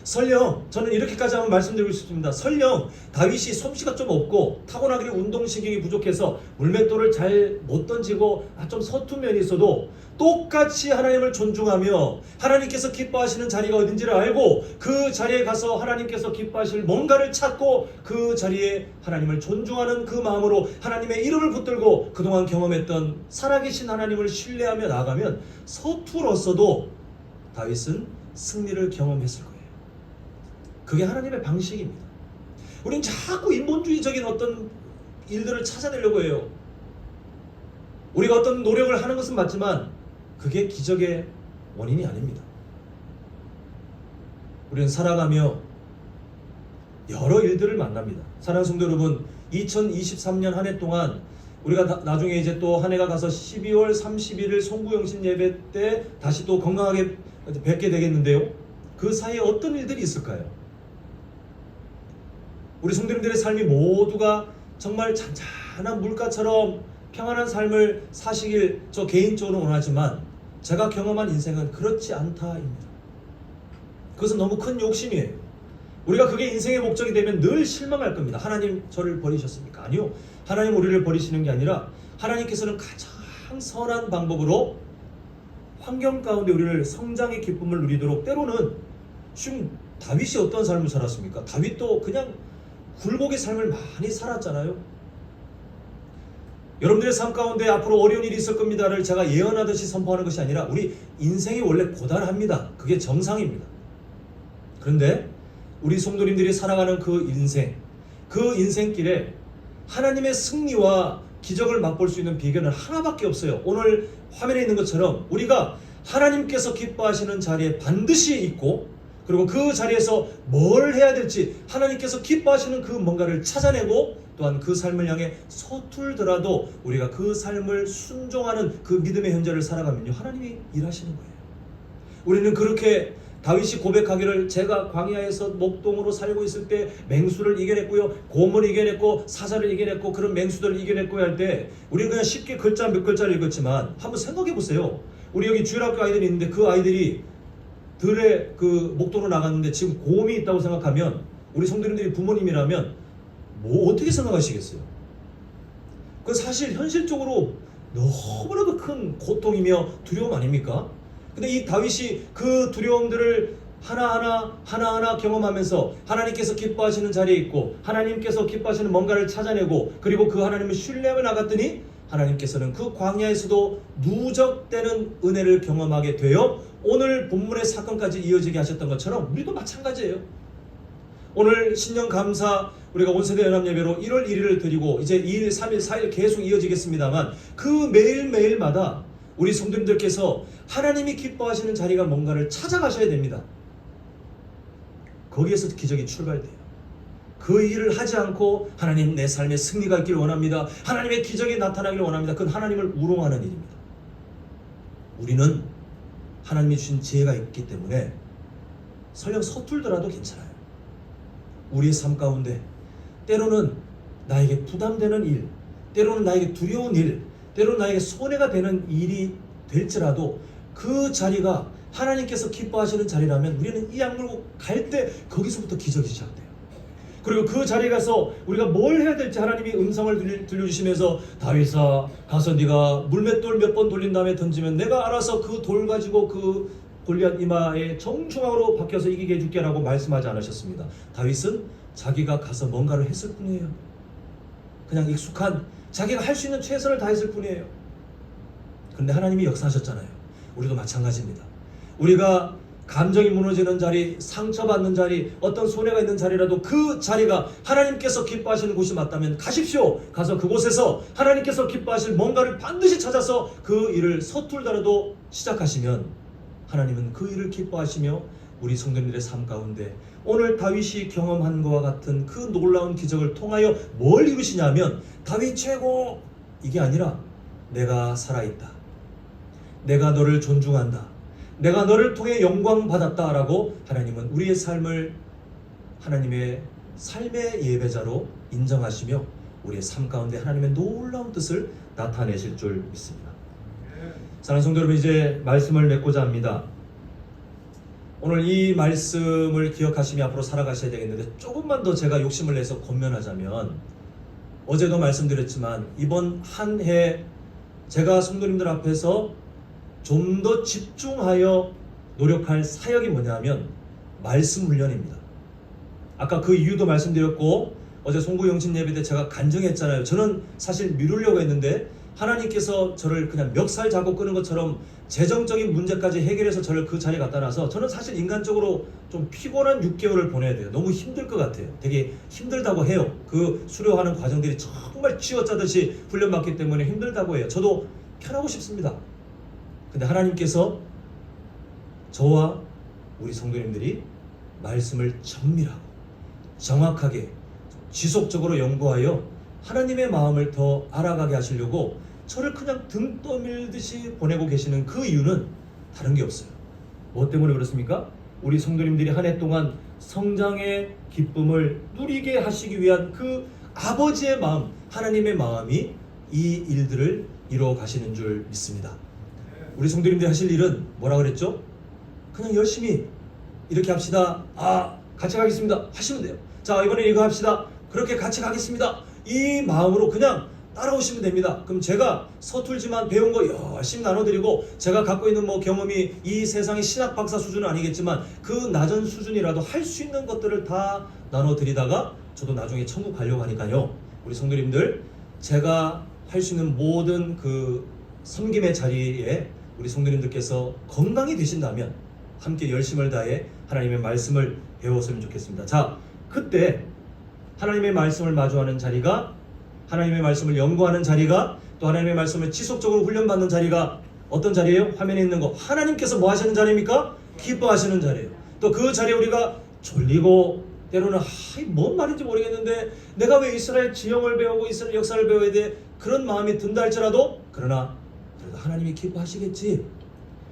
설령 저는 이렇게까지 한번 말씀드리고 싶습니다. 설령 다윗이 솜씨가 좀 없고 타고나기를 운동신경이 부족해서 물맷돌을 잘 못 던지고 좀 서툰 면이 있어도 똑같이 하나님을 존중하며 하나님께서 기뻐하시는 자리가 어딘지를 알고 그 자리에 가서 하나님께서 기뻐하실 뭔가를 찾고 그 자리에 하나님을 존중하는 그 마음으로 하나님의 이름을 붙들고 그동안 경험했던 살아계신 하나님을 신뢰하며 나아가면 서툴었어도 다윗은 승리를 경험했을 거예요. 그게 하나님의 방식입니다. 우리는 자꾸 인본주의적인 어떤 일들을 찾아내려고 해요. 우리가 어떤 노력을 하는 것은 맞지만 그게 기적의 원인이 아닙니다. 우리는 살아가며 여러 일들을 만납니다. 사랑하는 성도 여러분, 2023년 한 해 동안 우리가 나중에 이제 또 한 해가 가서 12월 31일 송구영신 예배 때 다시 또 건강하게 뵙게 되겠는데요. 그 사이에 어떤 일들이 있을까요? 우리 성도님들의 삶이 모두가 정말 잔잔한 물가처럼 평안한 삶을 사시길 저 개인적으로 원하지만 제가 경험한 인생은 그렇지 않다입니다. 그것은 너무 큰 욕심이에요. 우리가 그게 인생의 목적이 되면 늘 실망할 겁니다. 하나님 저를 버리셨습니까? 아니요. 하나님 우리를 버리시는 게 아니라 하나님께서는 가장 선한 방법으로 환경 가운데 우리를 성장의 기쁨을 누리도록 때로는 지금 다윗이 어떤 삶을 살았습니까? 다윗도 그냥 굴복의 삶을 많이 살았잖아요. 여러분들의 삶 가운데 앞으로 어려운 일이 있을 겁니다를 제가 예언하듯이 선포하는 것이 아니라 우리 인생이 원래 고단합니다. 그게 정상입니다. 그런데 우리 성도님들이 살아가는 그 인생길에 하나님의 승리와 기적을 맛볼 수 있는 비결은 하나밖에 없어요. 오늘 화면에 있는 것처럼 우리가 하나님께서 기뻐하시는 자리에 반드시 있고 그리고 그 자리에서 뭘 해야 될지 하나님께서 기뻐하시는 그 뭔가를 찾아내고 또한 그 삶을 향해 서툴더라도 우리가 그 삶을 순종하는 그 믿음의 현재를 살아가면요 하나님이 일하시는 거예요. 우리는 그렇게 다윗이 고백하기를 제가 광야에서 목동으로 살고 있을 때 맹수를 이겨냈고요, 곰을 이겨냈고 사자를 이겨냈고 그런 맹수들을 이겨냈고 할 때 우리는 그냥 쉽게 글자 몇 글자를 읽었지만 한번 생각해 보세요. 우리 여기 주일학교 아이들이 있는데 그 아이들이 들에 그 목동으로 나갔는데 지금 곰이 있다고 생각하면 우리 성도님들이 부모님이라면 뭐 어떻게 생각하시겠어요? 그 사실 현실적으로 너무나도 큰 고통이며 두려움 아닙니까? 근데 이 다윗이 그 두려움들을 하나하나 경험하면서 하나님께서 기뻐하시는 자리에 있고 하나님께서 기뻐하시는 뭔가를 찾아내고 그리고 그 하나님을 신뢰하며 나갔더니 하나님께서는 그 광야에서도 누적되는 은혜를 경험하게 되어 오늘 본문의 사건까지 이어지게 하셨던 것처럼 우리도 마찬가지예요. 오늘 신년 감사 우리가 온세대 연합예배로 1월 1일을 드리고 이제 2일, 3일, 4일 계속 이어지겠습니다만 그 매일매일마다 우리 성도님들께서 하나님이 기뻐하시는 자리가 뭔가를 찾아가셔야 됩니다. 거기에서 기적이 출발돼요. 그 일을 하지 않고 하나님 내 삶에 승리가 있기를 원합니다. 하나님의 기적이 나타나기를 원합니다. 그건 하나님을 우롱하는 일입니다. 우리는 하나님이 주신 지혜가 있기 때문에 설령 서툴더라도 괜찮아요. 우리의 삶 가운데 때로는 나에게 부담되는 일, 때로는 나에게 두려운 일, 때로는 나에게 손해가 되는 일이 될지라도 그 자리가 하나님께서 기뻐하시는 자리라면 우리는 이 악물고 갈 때 거기서부터 기적이 시작돼요. 그리고 그 자리에 가서 우리가 뭘 해야 될지 하나님이 음성을 들려주시면서 다윗아 가서 네가 물맷돌 몇 번 돌린 다음에 던지면 내가 알아서 그 돌 가지고 그 골리앗 이마에 정중앙으로 박혀서 이기게 해줄게 라고 말씀하지 않으셨습니다. 다윗은 자기가 가서 뭔가를 했을 뿐이에요. 그냥 익숙한 자기가 할 수 있는 최선을 다했을 뿐이에요. 그런데 하나님이 역사하셨잖아요. 우리도 마찬가지입니다. 우리가 감정이 무너지는 자리, 상처받는 자리, 어떤 손해가 있는 자리라도 그 자리가 하나님께서 기뻐하시는 곳이 맞다면 가십시오. 가서 그곳에서 하나님께서 기뻐하실 뭔가를 반드시 찾아서 그 일을 서툴더라도 시작하시면 하나님은 그 일을 기뻐하시며 우리 성도님들의 삶 가운데 오늘 다윗이 경험한 것과 같은 그 놀라운 기적을 통하여 뭘 이루시냐면 다윗 최고 이게 아니라 내가 살아있다. 내가 너를 존중한다. 내가 너를 통해 영광 받았다라고 하나님은 우리의 삶을 하나님의 삶의 예배자로 인정하시며 우리의 삶 가운데 하나님의 놀라운 뜻을 나타내실 줄 믿습니다. 사랑하는 성도 여러분, 이제 말씀을 맺고자 합니다. 오늘 이 말씀을 기억하시며 앞으로 살아가셔야 되겠는데 조금만 더 제가 욕심을 내서 권면하자면 어제도 말씀드렸지만 이번 한 해 제가 성도님들 앞에서 좀 더 집중하여 노력할 사역이 뭐냐면 말씀 훈련입니다. 아까 그 이유도 말씀드렸고 어제 송구 영신 예배 때 제가 간증했잖아요. 저는 사실 미루려고 했는데 하나님께서 저를 그냥 멱살 잡고 끄는 것처럼 재정적인 문제까지 해결해서 저를 그 자리에 갖다 놔서 저는 사실 인간적으로 좀 피곤한 6개월을 보내야 돼요. 너무 힘들 것 같아요. 되게 힘들다고 해요. 그 수료하는 과정들이 정말 쥐어짜듯이 훈련받기 때문에 힘들다고 해요. 저도 편하고 싶습니다. 근데 하나님께서 저와 우리 성도님들이 말씀을 정밀하고 정확하게 지속적으로 연구하여 하나님의 마음을 더 알아가게 하시려고 저를 그냥 등 떠밀듯이 보내고 계시는 그 이유는 다른 게 없어요. 뭐 때문에 그렇습니까? 우리 성도님들이 한 해 동안 성장의 기쁨을 누리게 하시기 위한 그 아버지의 마음, 하나님의 마음이 이 일들을 이루어 가시는 줄 믿습니다. 우리 성도님들이 하실 일은 뭐라 그랬죠? 그냥 열심히 이렇게 합시다. 같이 가겠습니다. 하시면 돼요. 자, 이번에 이거 합시다. 그렇게 같이 가겠습니다. 이 마음으로 그냥 따라오시면 됩니다. 그럼 제가 서툴지만 배운 거 열심히 나눠드리고 제가 갖고 있는 뭐 경험이 이 세상의 신학 박사 수준은 아니겠지만 그 낮은 수준이라도 할 수 있는 것들을 다 나눠드리다가 저도 나중에 천국 가려고 하니까요. 우리 성도님들 제가 할 수 있는 모든 그 섬김의 자리에 우리 성도님들께서 건강이 되신다면 함께 열심을 다해 하나님의 말씀을 배웠으면 좋겠습니다. 자, 그때 하나님의 말씀을 마주하는 자리가, 하나님의 말씀을 연구하는 자리가, 또 하나님의 말씀을 지속적으로 훈련받는 자리가 어떤 자리예요? 화면에 있는 거. 하나님께서 뭐 하시는 자리입니까? 기뻐하시는 자리예요. 또 그 자리에 우리가 졸리고 때로는 뭔 말인지 모르겠는데 내가 왜 이스라엘 지형을 배우고 이스라엘 역사를 배워야 돼? 그런 마음이 든다 할지라도 그러나 그래도 하나님이 기뻐하시겠지.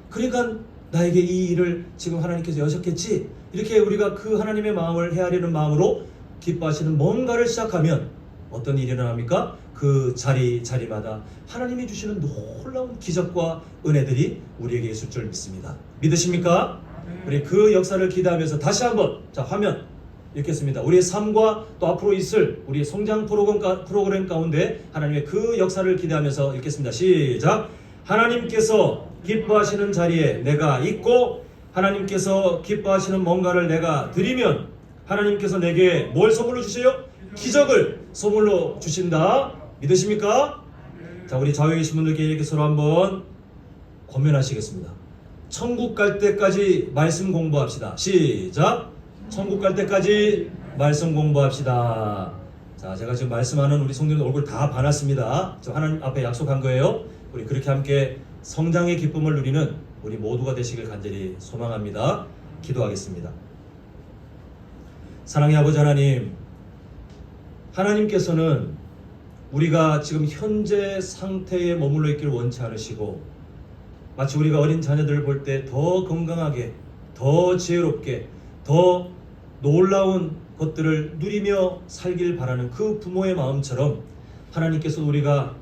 그러니까 나에게 이 일을 지금 하나님께서 여셨겠지. 이렇게 우리가 그 하나님의 마음을 헤아리는 마음으로 기뻐하시는 뭔가를 시작하면 어떤 일이 일어납니까? 그 자리마다 하나님이 주시는 놀라운 기적과 은혜들이 우리에게 있을 줄 믿습니다. 믿으십니까? 우리 그 역사를 기대하면서 다시 한번 자 화면 읽겠습니다. 우리의 삶과 또 앞으로 있을 우리 성장 프로그램 가운데 하나님의 그 역사를 기대하면서 읽겠습니다. 시작. 하나님께서 기뻐하시는 자리에 내가 있고 하나님께서 기뻐하시는 뭔가를 내가 드리면 하나님께서 내게 뭘 선물로 주세요? 기적을 선물로 주신다. 믿으십니까? 자, 우리 좌우에 계신 분들께 이렇게 서로 한번 권면하시겠습니다. 천국 갈 때까지 말씀 공부합시다. 시작. 천국 갈 때까지 말씀 공부합시다. 자, 제가 지금 말씀하는 우리 성도들 얼굴 다 봐놨습니다. 저 하나님 앞에 약속한 거예요. 우리 그렇게 함께 성장의 기쁨을 누리는 우리 모두가 되시길 간절히 소망합니다. 기도하겠습니다. 사랑의 아버지 하나님, 하나님께서는 우리가 지금 현재 상태에 머물러 있기를 원치 않으시고 마치 우리가 어린 자녀들을 볼 때 더 건강하게, 더 지혜롭게, 더 놀라운 것들을 누리며 살길 바라는 그 부모의 마음처럼 하나님께서 우리가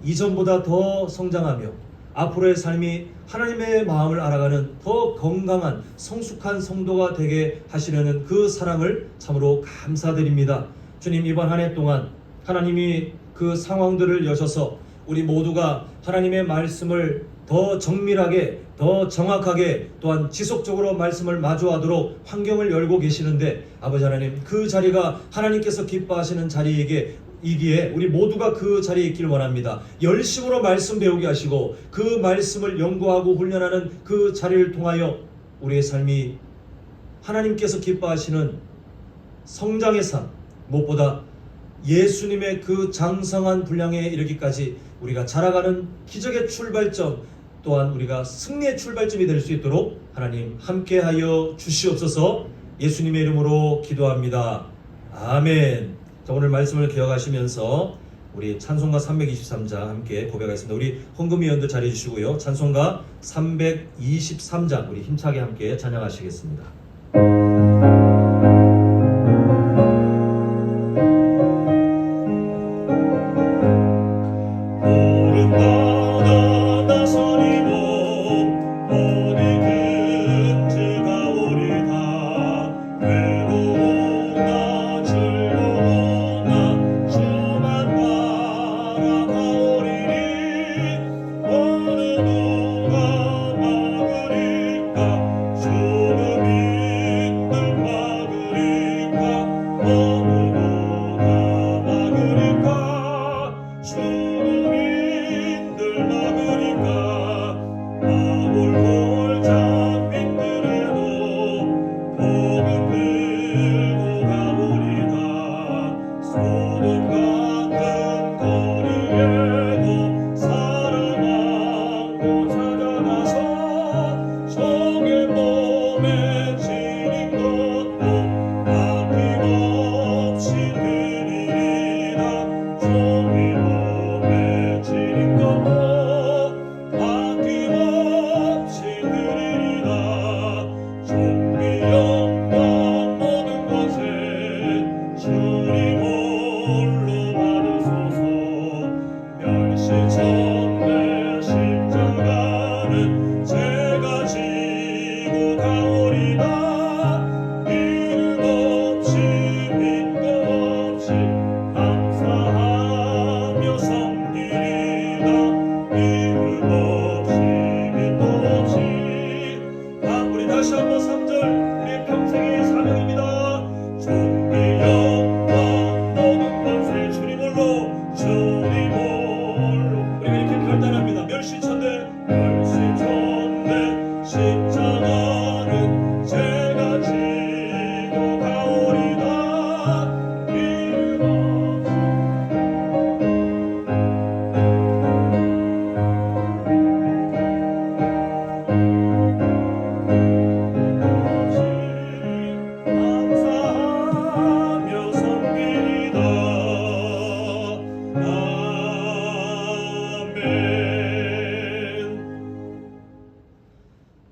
이전보다 더 성장하며 앞으로의 삶이 하나님의 마음을 알아가는 더 건강한 성숙한 성도가 되게 하시려는 그 사랑을 참으로 감사드립니다. 주님, 이번 한 해 동안 하나님이 그 상황들을 여셔서 우리 모두가 하나님의 말씀을 더 정밀하게, 더 정확하게, 또한 지속적으로 말씀을 마주하도록 환경을 열고 계시는데 아버지 하나님, 그 자리가 하나님께서 기뻐하시는 자리이기에 우리 모두가 그 자리에 있기를 원합니다. 열심으로 말씀 배우게 하시고 그 말씀을 연구하고 훈련하는 그 자리를 통하여 우리의 삶이 하나님께서 기뻐하시는 성장의 삶, 무엇보다 예수님의 그 장성한 분량에 이르기까지 우리가 자라가는 기적의 출발점, 또한 우리가 승리의 출발점이 될 수 있도록 하나님 함께하여 주시옵소서. 예수님의 이름으로 기도합니다. 아멘. 자, 오늘 말씀을 기억하시면서 우리 찬송가 323장 함께 고백하겠습니다. 우리 헌금위원들 자리해 주시고요. 찬송가 323장 우리 힘차게 함께 찬양하시겠습니다.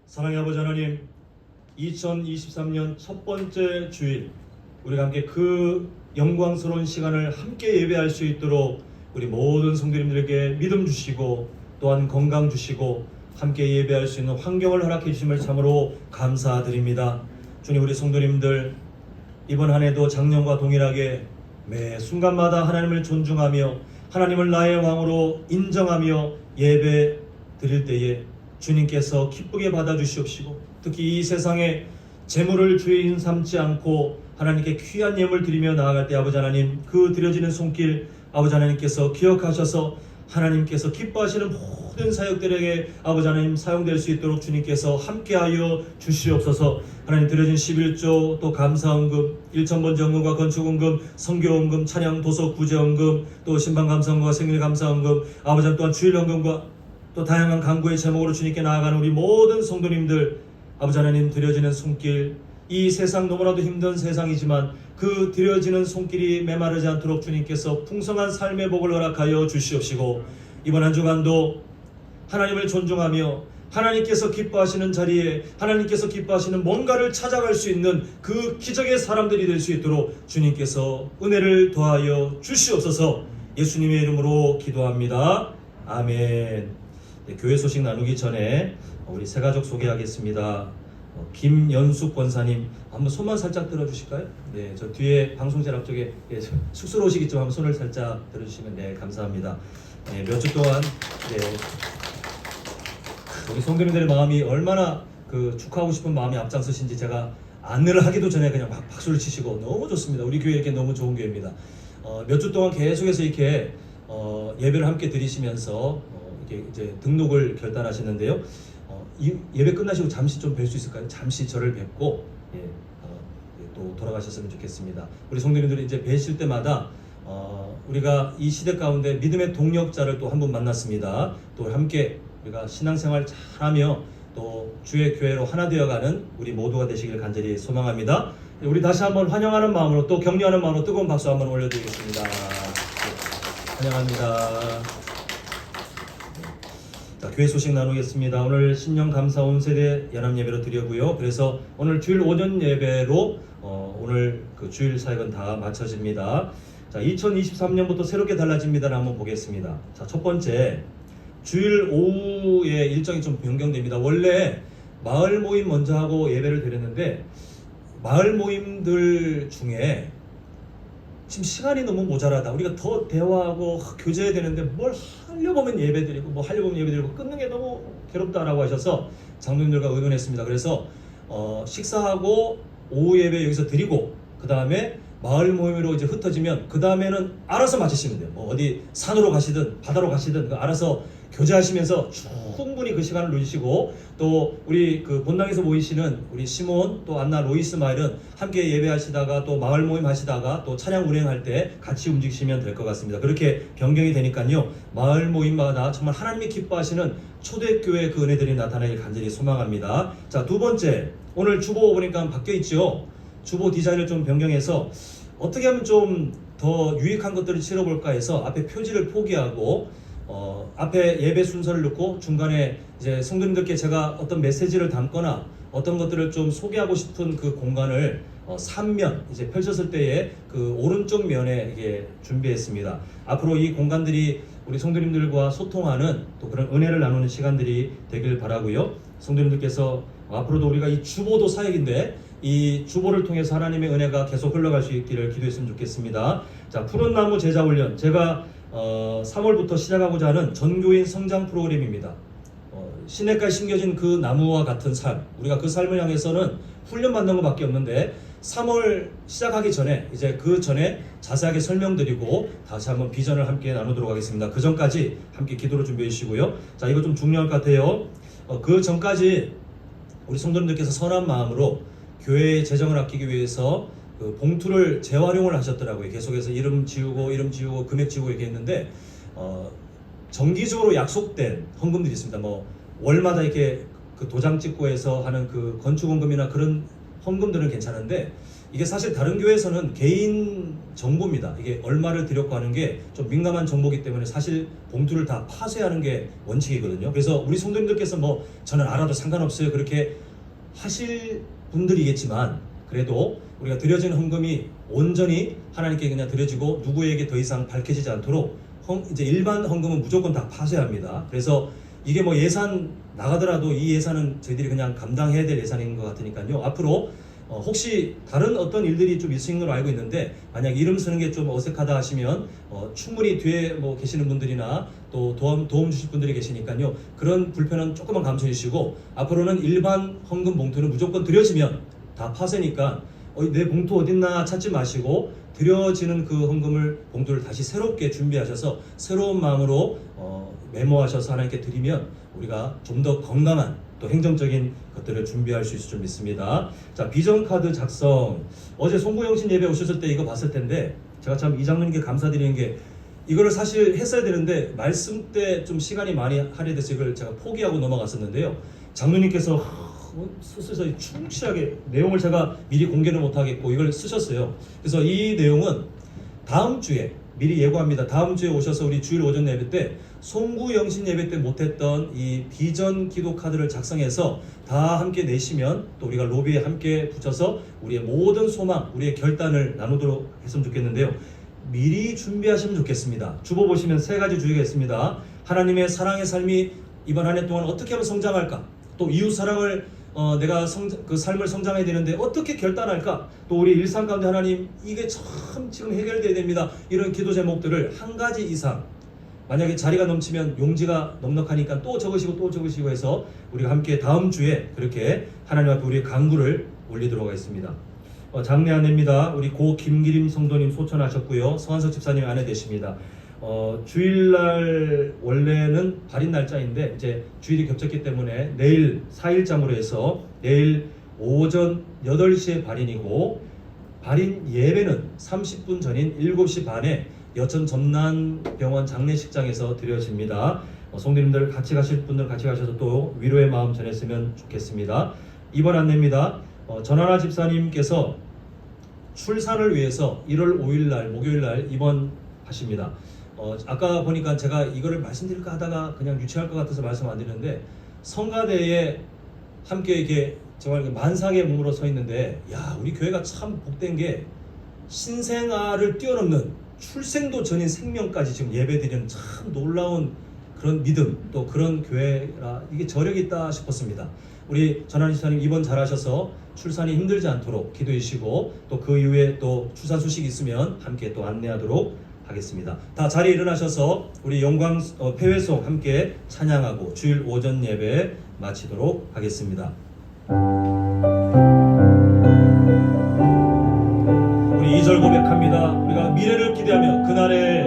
사랑의 아버지 하나님, 2023년 첫 번째 주일 우리가 함께 그 영광스러운 시간을 함께 예배할 수 있도록 우리 모든 성도님들에게 믿음 주시고 또한 건강 주시고 함께 예배할 수 있는 환경을 허락해 주심을 참으로 감사드립니다. 주님, 우리 성도님들 이번 한 해도 작년과 동일하게 매 순간마다 하나님을 존중하며 하나님을 나의 왕으로 인정하며 예배 드릴 때에 주님께서 기쁘게 받아주시옵시고, 특히 이 세상에 재물을 죄인 삼지 않고 하나님께 귀한 예물 드리며 나아갈 때 아버지 하나님, 그 드려지는 손길 아버지 하나님께서 기억하셔서 하나님께서 기뻐하시는 모든 사역들에게 아버지 하나님 사용될 수 있도록 주님께서 함께하여 주시옵소서. 하나님 드려진 11조, 또 감사헌금, 일천번제헌금과 건축헌금, 선교헌금, 찬양 도서 구제헌금, 또 신방감사헌금과 생일감사헌금, 아버지 하나님 또한 주일헌금과 또 다양한 간구의 제목으로 주님께 나아가는 우리 모든 성도님들 아버지 하나님 드려지는 손길, 이 세상 너무나도 힘든 세상이지만 그 드려지는 손길이 메마르지 않도록 주님께서 풍성한 삶의 복을 허락하여 주시옵시고, 이번 한 주간도 하나님을 존중하며 하나님께서 기뻐하시는 자리에 하나님께서 기뻐하시는 뭔가를 찾아갈 수 있는 그 기적의 사람들이 될 수 있도록 주님께서 은혜를 더하여 주시옵소서. 예수님의 이름으로 기도합니다. 아멘. 네, 교회 소식 나누기 전에 우리 새가족 소개하겠습니다. 김연숙 권사님, 한번 손만 살짝 들어주실까요? 네, 저 뒤에 방송 제락 쪽에 쑥스러우시기 좀 한번 손을 살짝 들어주시면 네, 감사합니다. 네, 몇 주 동안 네, 우리 성도님들의 마음이 얼마나 그 축하하고 싶은 마음이 앞장서신지 제가 안내를 하기도 전에 그냥 막 박수를 치시고 너무 좋습니다. 우리 교회 이렇게 너무 좋은 교회입니다. 몇 주 동안 계속해서 이렇게 예배를 함께 드리시면서 이렇게 이제 등록을 결단하시는데요. 예배 끝나시고 잠시 좀 뵐 수 있을까요? 잠시 저를 뵙고 또 돌아가셨으면 좋겠습니다. 우리 성도님들이 이제 뵈실 때마다 우리가 이 시대 가운데 믿음의 동력자를 또 한 분 만났습니다. 또 함께 우리가 신앙생활 잘하며 또 주의 교회로 하나 되어가는 우리 모두가 되시길 간절히 소망합니다. 우리 다시 한번 환영하는 마음으로 또 격려하는 마음으로 뜨거운 박수 한번 올려드리겠습니다. 환영합니다. 자, 교회 소식 나누겠습니다. 오늘 신년 감사 온 세대 연합 예배로 드리고요. 그래서 오늘 주일 오전 예배로 오늘 그 주일 사역은 다 마쳐집니다. 자, 2023년부터 새롭게 달라집니다를 한번 보겠습니다. 자, 첫 번째, 주일 오후에 일정이 좀 변경됩니다. 원래 마을 모임 먼저 하고 예배를 드렸는데 마을 모임들 중에 지금 시간이 너무 모자라다, 우리가 더 대화하고 교제해야 되는데 뭘 하려고 하면 예배드리고 뭐 하려고 하면 예배드리고 끊는 게 너무 괴롭다라고 하셔서 장로님들과 의논했습니다. 그래서 식사하고 오후 예배 여기서 드리고 그 다음에 마을 모임으로 이제 흩어지면 그 다음에는 알아서 마치시면 돼요. 뭐 어디 산으로 가시든 바다로 가시든 알아서 교제하시면서 충분히 그 시간을 누리시고, 또 우리 그 본당에서 모이시는 우리 시몬 또 안나 로이스 마을은 함께 예배하시다가 또 마을 모임 하시다가 또 찬양 운행할 때 같이 움직이시면 될 것 같습니다. 그렇게 변경이 되니까요, 마을 모임마다 정말 하나님이 기뻐하시는 초대교회 그 은혜들이 나타나길 간절히 소망합니다. 자, 두 번째, 오늘 주보 보니까 바뀌어 있죠. 주보 디자인을 좀 변경해서 어떻게 하면 좀 더 유익한 것들을 치러볼까 해서 앞에 표지를 포기하고 앞에 예배 순서를 넣고 중간에 이제 성도님들께 제가 어떤 메시지를 담거나 어떤 것들을 좀 소개하고 싶은 그 공간을 3면 이제 펼쳤을 때에 그 오른쪽 면에 이게 준비했습니다. 앞으로 이 공간들이 우리 성도님들과 소통하는 또 그런 은혜를 나누는 시간들이 되길 바라고요. 성도님들께서 앞으로도 우리가 이 주보도 사역인데 이 주보를 통해서 하나님의 은혜가 계속 흘러갈 수 있기를 기도했으면 좋겠습니다. 자, 푸른 나무 제자 훈련, 제가 3월부터 시작하고자 하는 전교인 성장 프로그램입니다. 시냇가에 심겨진 그 나무와 같은 삶, 우리가 그 삶을 향해서는 훈련받는 것밖에 없는데 3월 시작하기 전에 이제 그 전에 자세하게 설명드리고 다시 한번 비전을 함께 나누도록 하겠습니다. 그 전까지 함께 기도로 준비해 주시고요. 자, 이거 좀 중요할 것 같아요. 그 전까지 우리 성도님들께서 선한 마음으로 교회의 재정을 아끼기 위해서 그 봉투를 재활용을 하셨더라고요. 계속해서 이름 지우고 금액 지우고 얘기했는데 정기적으로 약속된 헌금들이 있습니다. 뭐 월마다 이렇게 그 도장 찍고 해서 하는 그 건축헌금이나 그런 헌금들은 괜찮은데 이게 사실 다른 교회에서는 개인 정보입니다. 이게 얼마를 드렸고 하는 게 좀 민감한 정보이기 때문에 사실 봉투를 다 파쇄하는 게 원칙이거든요. 그래서 우리 성도님들께서 뭐 저는 알아도 상관없어요 그렇게 하실 분들이겠지만, 그래도 우리가 드려지는 헌금이 온전히 하나님께 그냥 드려지고 누구에게 더 이상 밝혀지지 않도록 이제 일반 헌금은 무조건 다 파쇄합니다. 그래서 이게 뭐 예산 나가더라도 이 예산은 저희들이 그냥 감당해야 될 예산인 것 같으니까요. 앞으로 혹시 다른 어떤 일들이 좀 있으신 걸로 알고 있는데 만약 이름 쓰는 게 좀 어색하다 하시면 충분히 뒤에 뭐 계시는 분들이나 또 도움 주실 분들이 계시니까요. 그런 불편은 조금만 감수해 주시고 앞으로는 일반 헌금 봉투는 무조건 드려지면 다 파쇄니까 내 봉투 어딨나 찾지 마시고 드려지는 그 헌금을 봉투를 다시 새롭게 준비하셔서 새로운 마음으로 메모하셔서 하나님께 드리면 우리가 좀 더 건강한 또 행정적인 것들을 준비할 수 있을 줄 믿습니다. 자, 비전 카드 작성. 어제 송구영신 예배 오셨을 때 이거 봤을 텐데 제가 참 이장로님께 감사드리는 게 이거를 사실 했어야 되는데 말씀 때 좀 시간이 많이 할애돼서 이걸 제가 포기하고 넘어갔었는데요. 장로님께서 쓰셔서 충실하게 내용을 제가 미리 공개는 못하겠고 이걸 쓰셨어요. 그래서 이 내용은 다음 주에 미리 예고합니다. 다음 주에 오셔서 우리 주일 오전 예배 때 송구영신 예배 때 못했던 이 비전 기도 카드를 작성해서 다 함께 내시면 또 우리가 로비에 함께 붙여서 우리의 모든 소망, 우리의 결단을 나누도록 했으면 좋겠는데요. 미리 준비하시면 좋겠습니다. 주보 보시면 세 가지 주의가 있습니다. 하나님의 사랑의 삶이 이번 한 해 동안 어떻게 하면 성장할까? 또 이웃 사랑을 내가 그 삶을 성장해야 되는데 어떻게 결단할까? 또 우리 일상 가운데 하나님 이게 참 지금 해결돼야 됩니다. 이런 기도 제목들을 한 가지 이상 만약에 자리가 넘치면 용지가 넉넉하니까 또 적으시고 해서 우리가 함께 다음 주에 그렇게 하나님 앞에 우리의 간구를 올리도록 하겠습니다. 장례 아내입니다. 우리 고 김기림 성도님 소천하셨고요. 서한석 집사님 아내 되십니다. 주일날 원래는 발인 날짜인데 이제 주일이 겹쳤기 때문에 내일 4일장으로 해서 내일 오전 8시에 발인이고 발인 예배는 30분 전인 7시 반에 여천 전남병원 장례식장에서 드려집니다. 성도님들 같이 가실 분들 같이 가셔서 또 위로의 마음 전했으면 좋겠습니다. 이번 안내입니다. 전하나 집사님께서 출산을 위해서 1월 5일날 목요일날 입원하십니다. 아까 보니까 제가 이거를 말씀드릴까 하다가 그냥 유치할 것 같아서 말씀 안 드리는데 성가대에 함께 이렇게 정말 만삭의 몸으로 서 있는데 야 우리 교회가 참 복된 게 신생아를 뛰어넘는 출생도 전인 생명까지 지금 예배드리는 참 놀라운 그런 믿음 또 그런 교회라 이게 저력이 있다 싶었습니다. 우리 전하나 집사님 입원 잘하셔서 출산이 힘들지 않도록 기도해 주시고 또 그 이후에 또 출산 소식이 있으면 함께 또 안내하도록 하겠습니다. 다 자리에 일어나셔서 우리 영광 폐회송 함께 찬양하고 주일 오전 예배 마치도록 하겠습니다. 우리 2절 고백합니다. 우리가 미래를 기대하며 그날에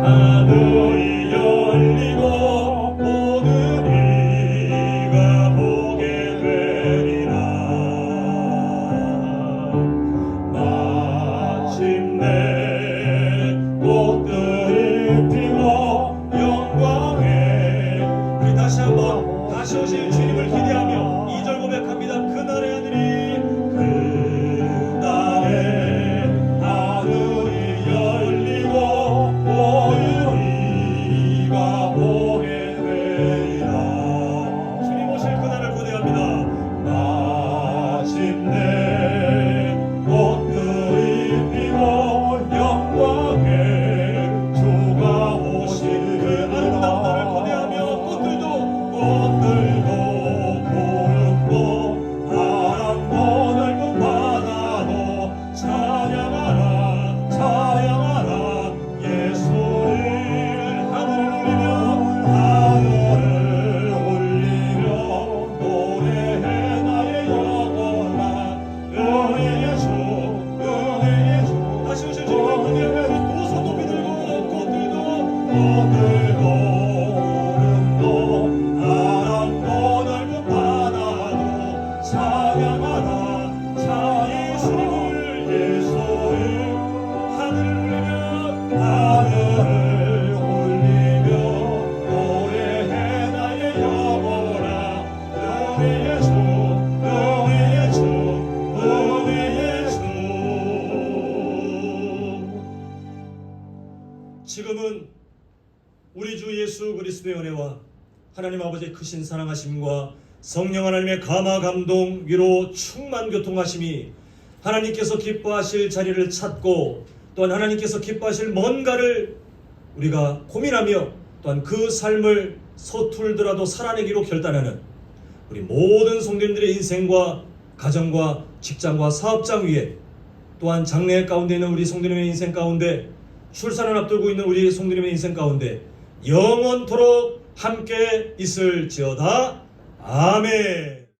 하늘이 열리고 모든 이가 보게 되리라. 마침내 꽃들이 피고 영광에 우리 다시 한번 다시 오실 주님을 기대하며 2절 고백합니다. 그날의 하늘이 열리고 모든 이가 보게 되리라. 주님 오실 그날을 고대합니다. 마침내 꽃들이 피고 영광의 주가 오실 그 아름다운 날을 고대하며 꽃들도 푸르고 바람도 넓은 바다도 찬양하라 예수를 하늘을 울리며 노래해 나의 영혼아 은혜 예수 다시 오실 주님을 고대하며 두 손 높이 들고 꽃들도 구름도 바람도 넓은 바다도 찬양하라 예수를 하늘을 울리며 노래해 나의 영혼아 은혜 예수 지금은 우리 주 예수 그리스도의 은혜와 하나님 아버지의 크신 사랑하심과 성령 하나님의 감화 감동 위로 충만 교통하심이 하나님께서 기뻐하실 자리를 찾고 또한 하나님께서 기뻐하실 뭔가를 우리가 고민하며 또한 그 삶을 서툴더라도 살아내기로 결단하는 우리 모든 성도님들의 인생과 가정과 직장과 사업장 위에, 또한 장래 가운데 있는 우리 성도님의 인생 가운데, 출산을 앞두고 있는 우리 성도님의 인생 가운데 영원토록 함께 있을지어다. 아멘.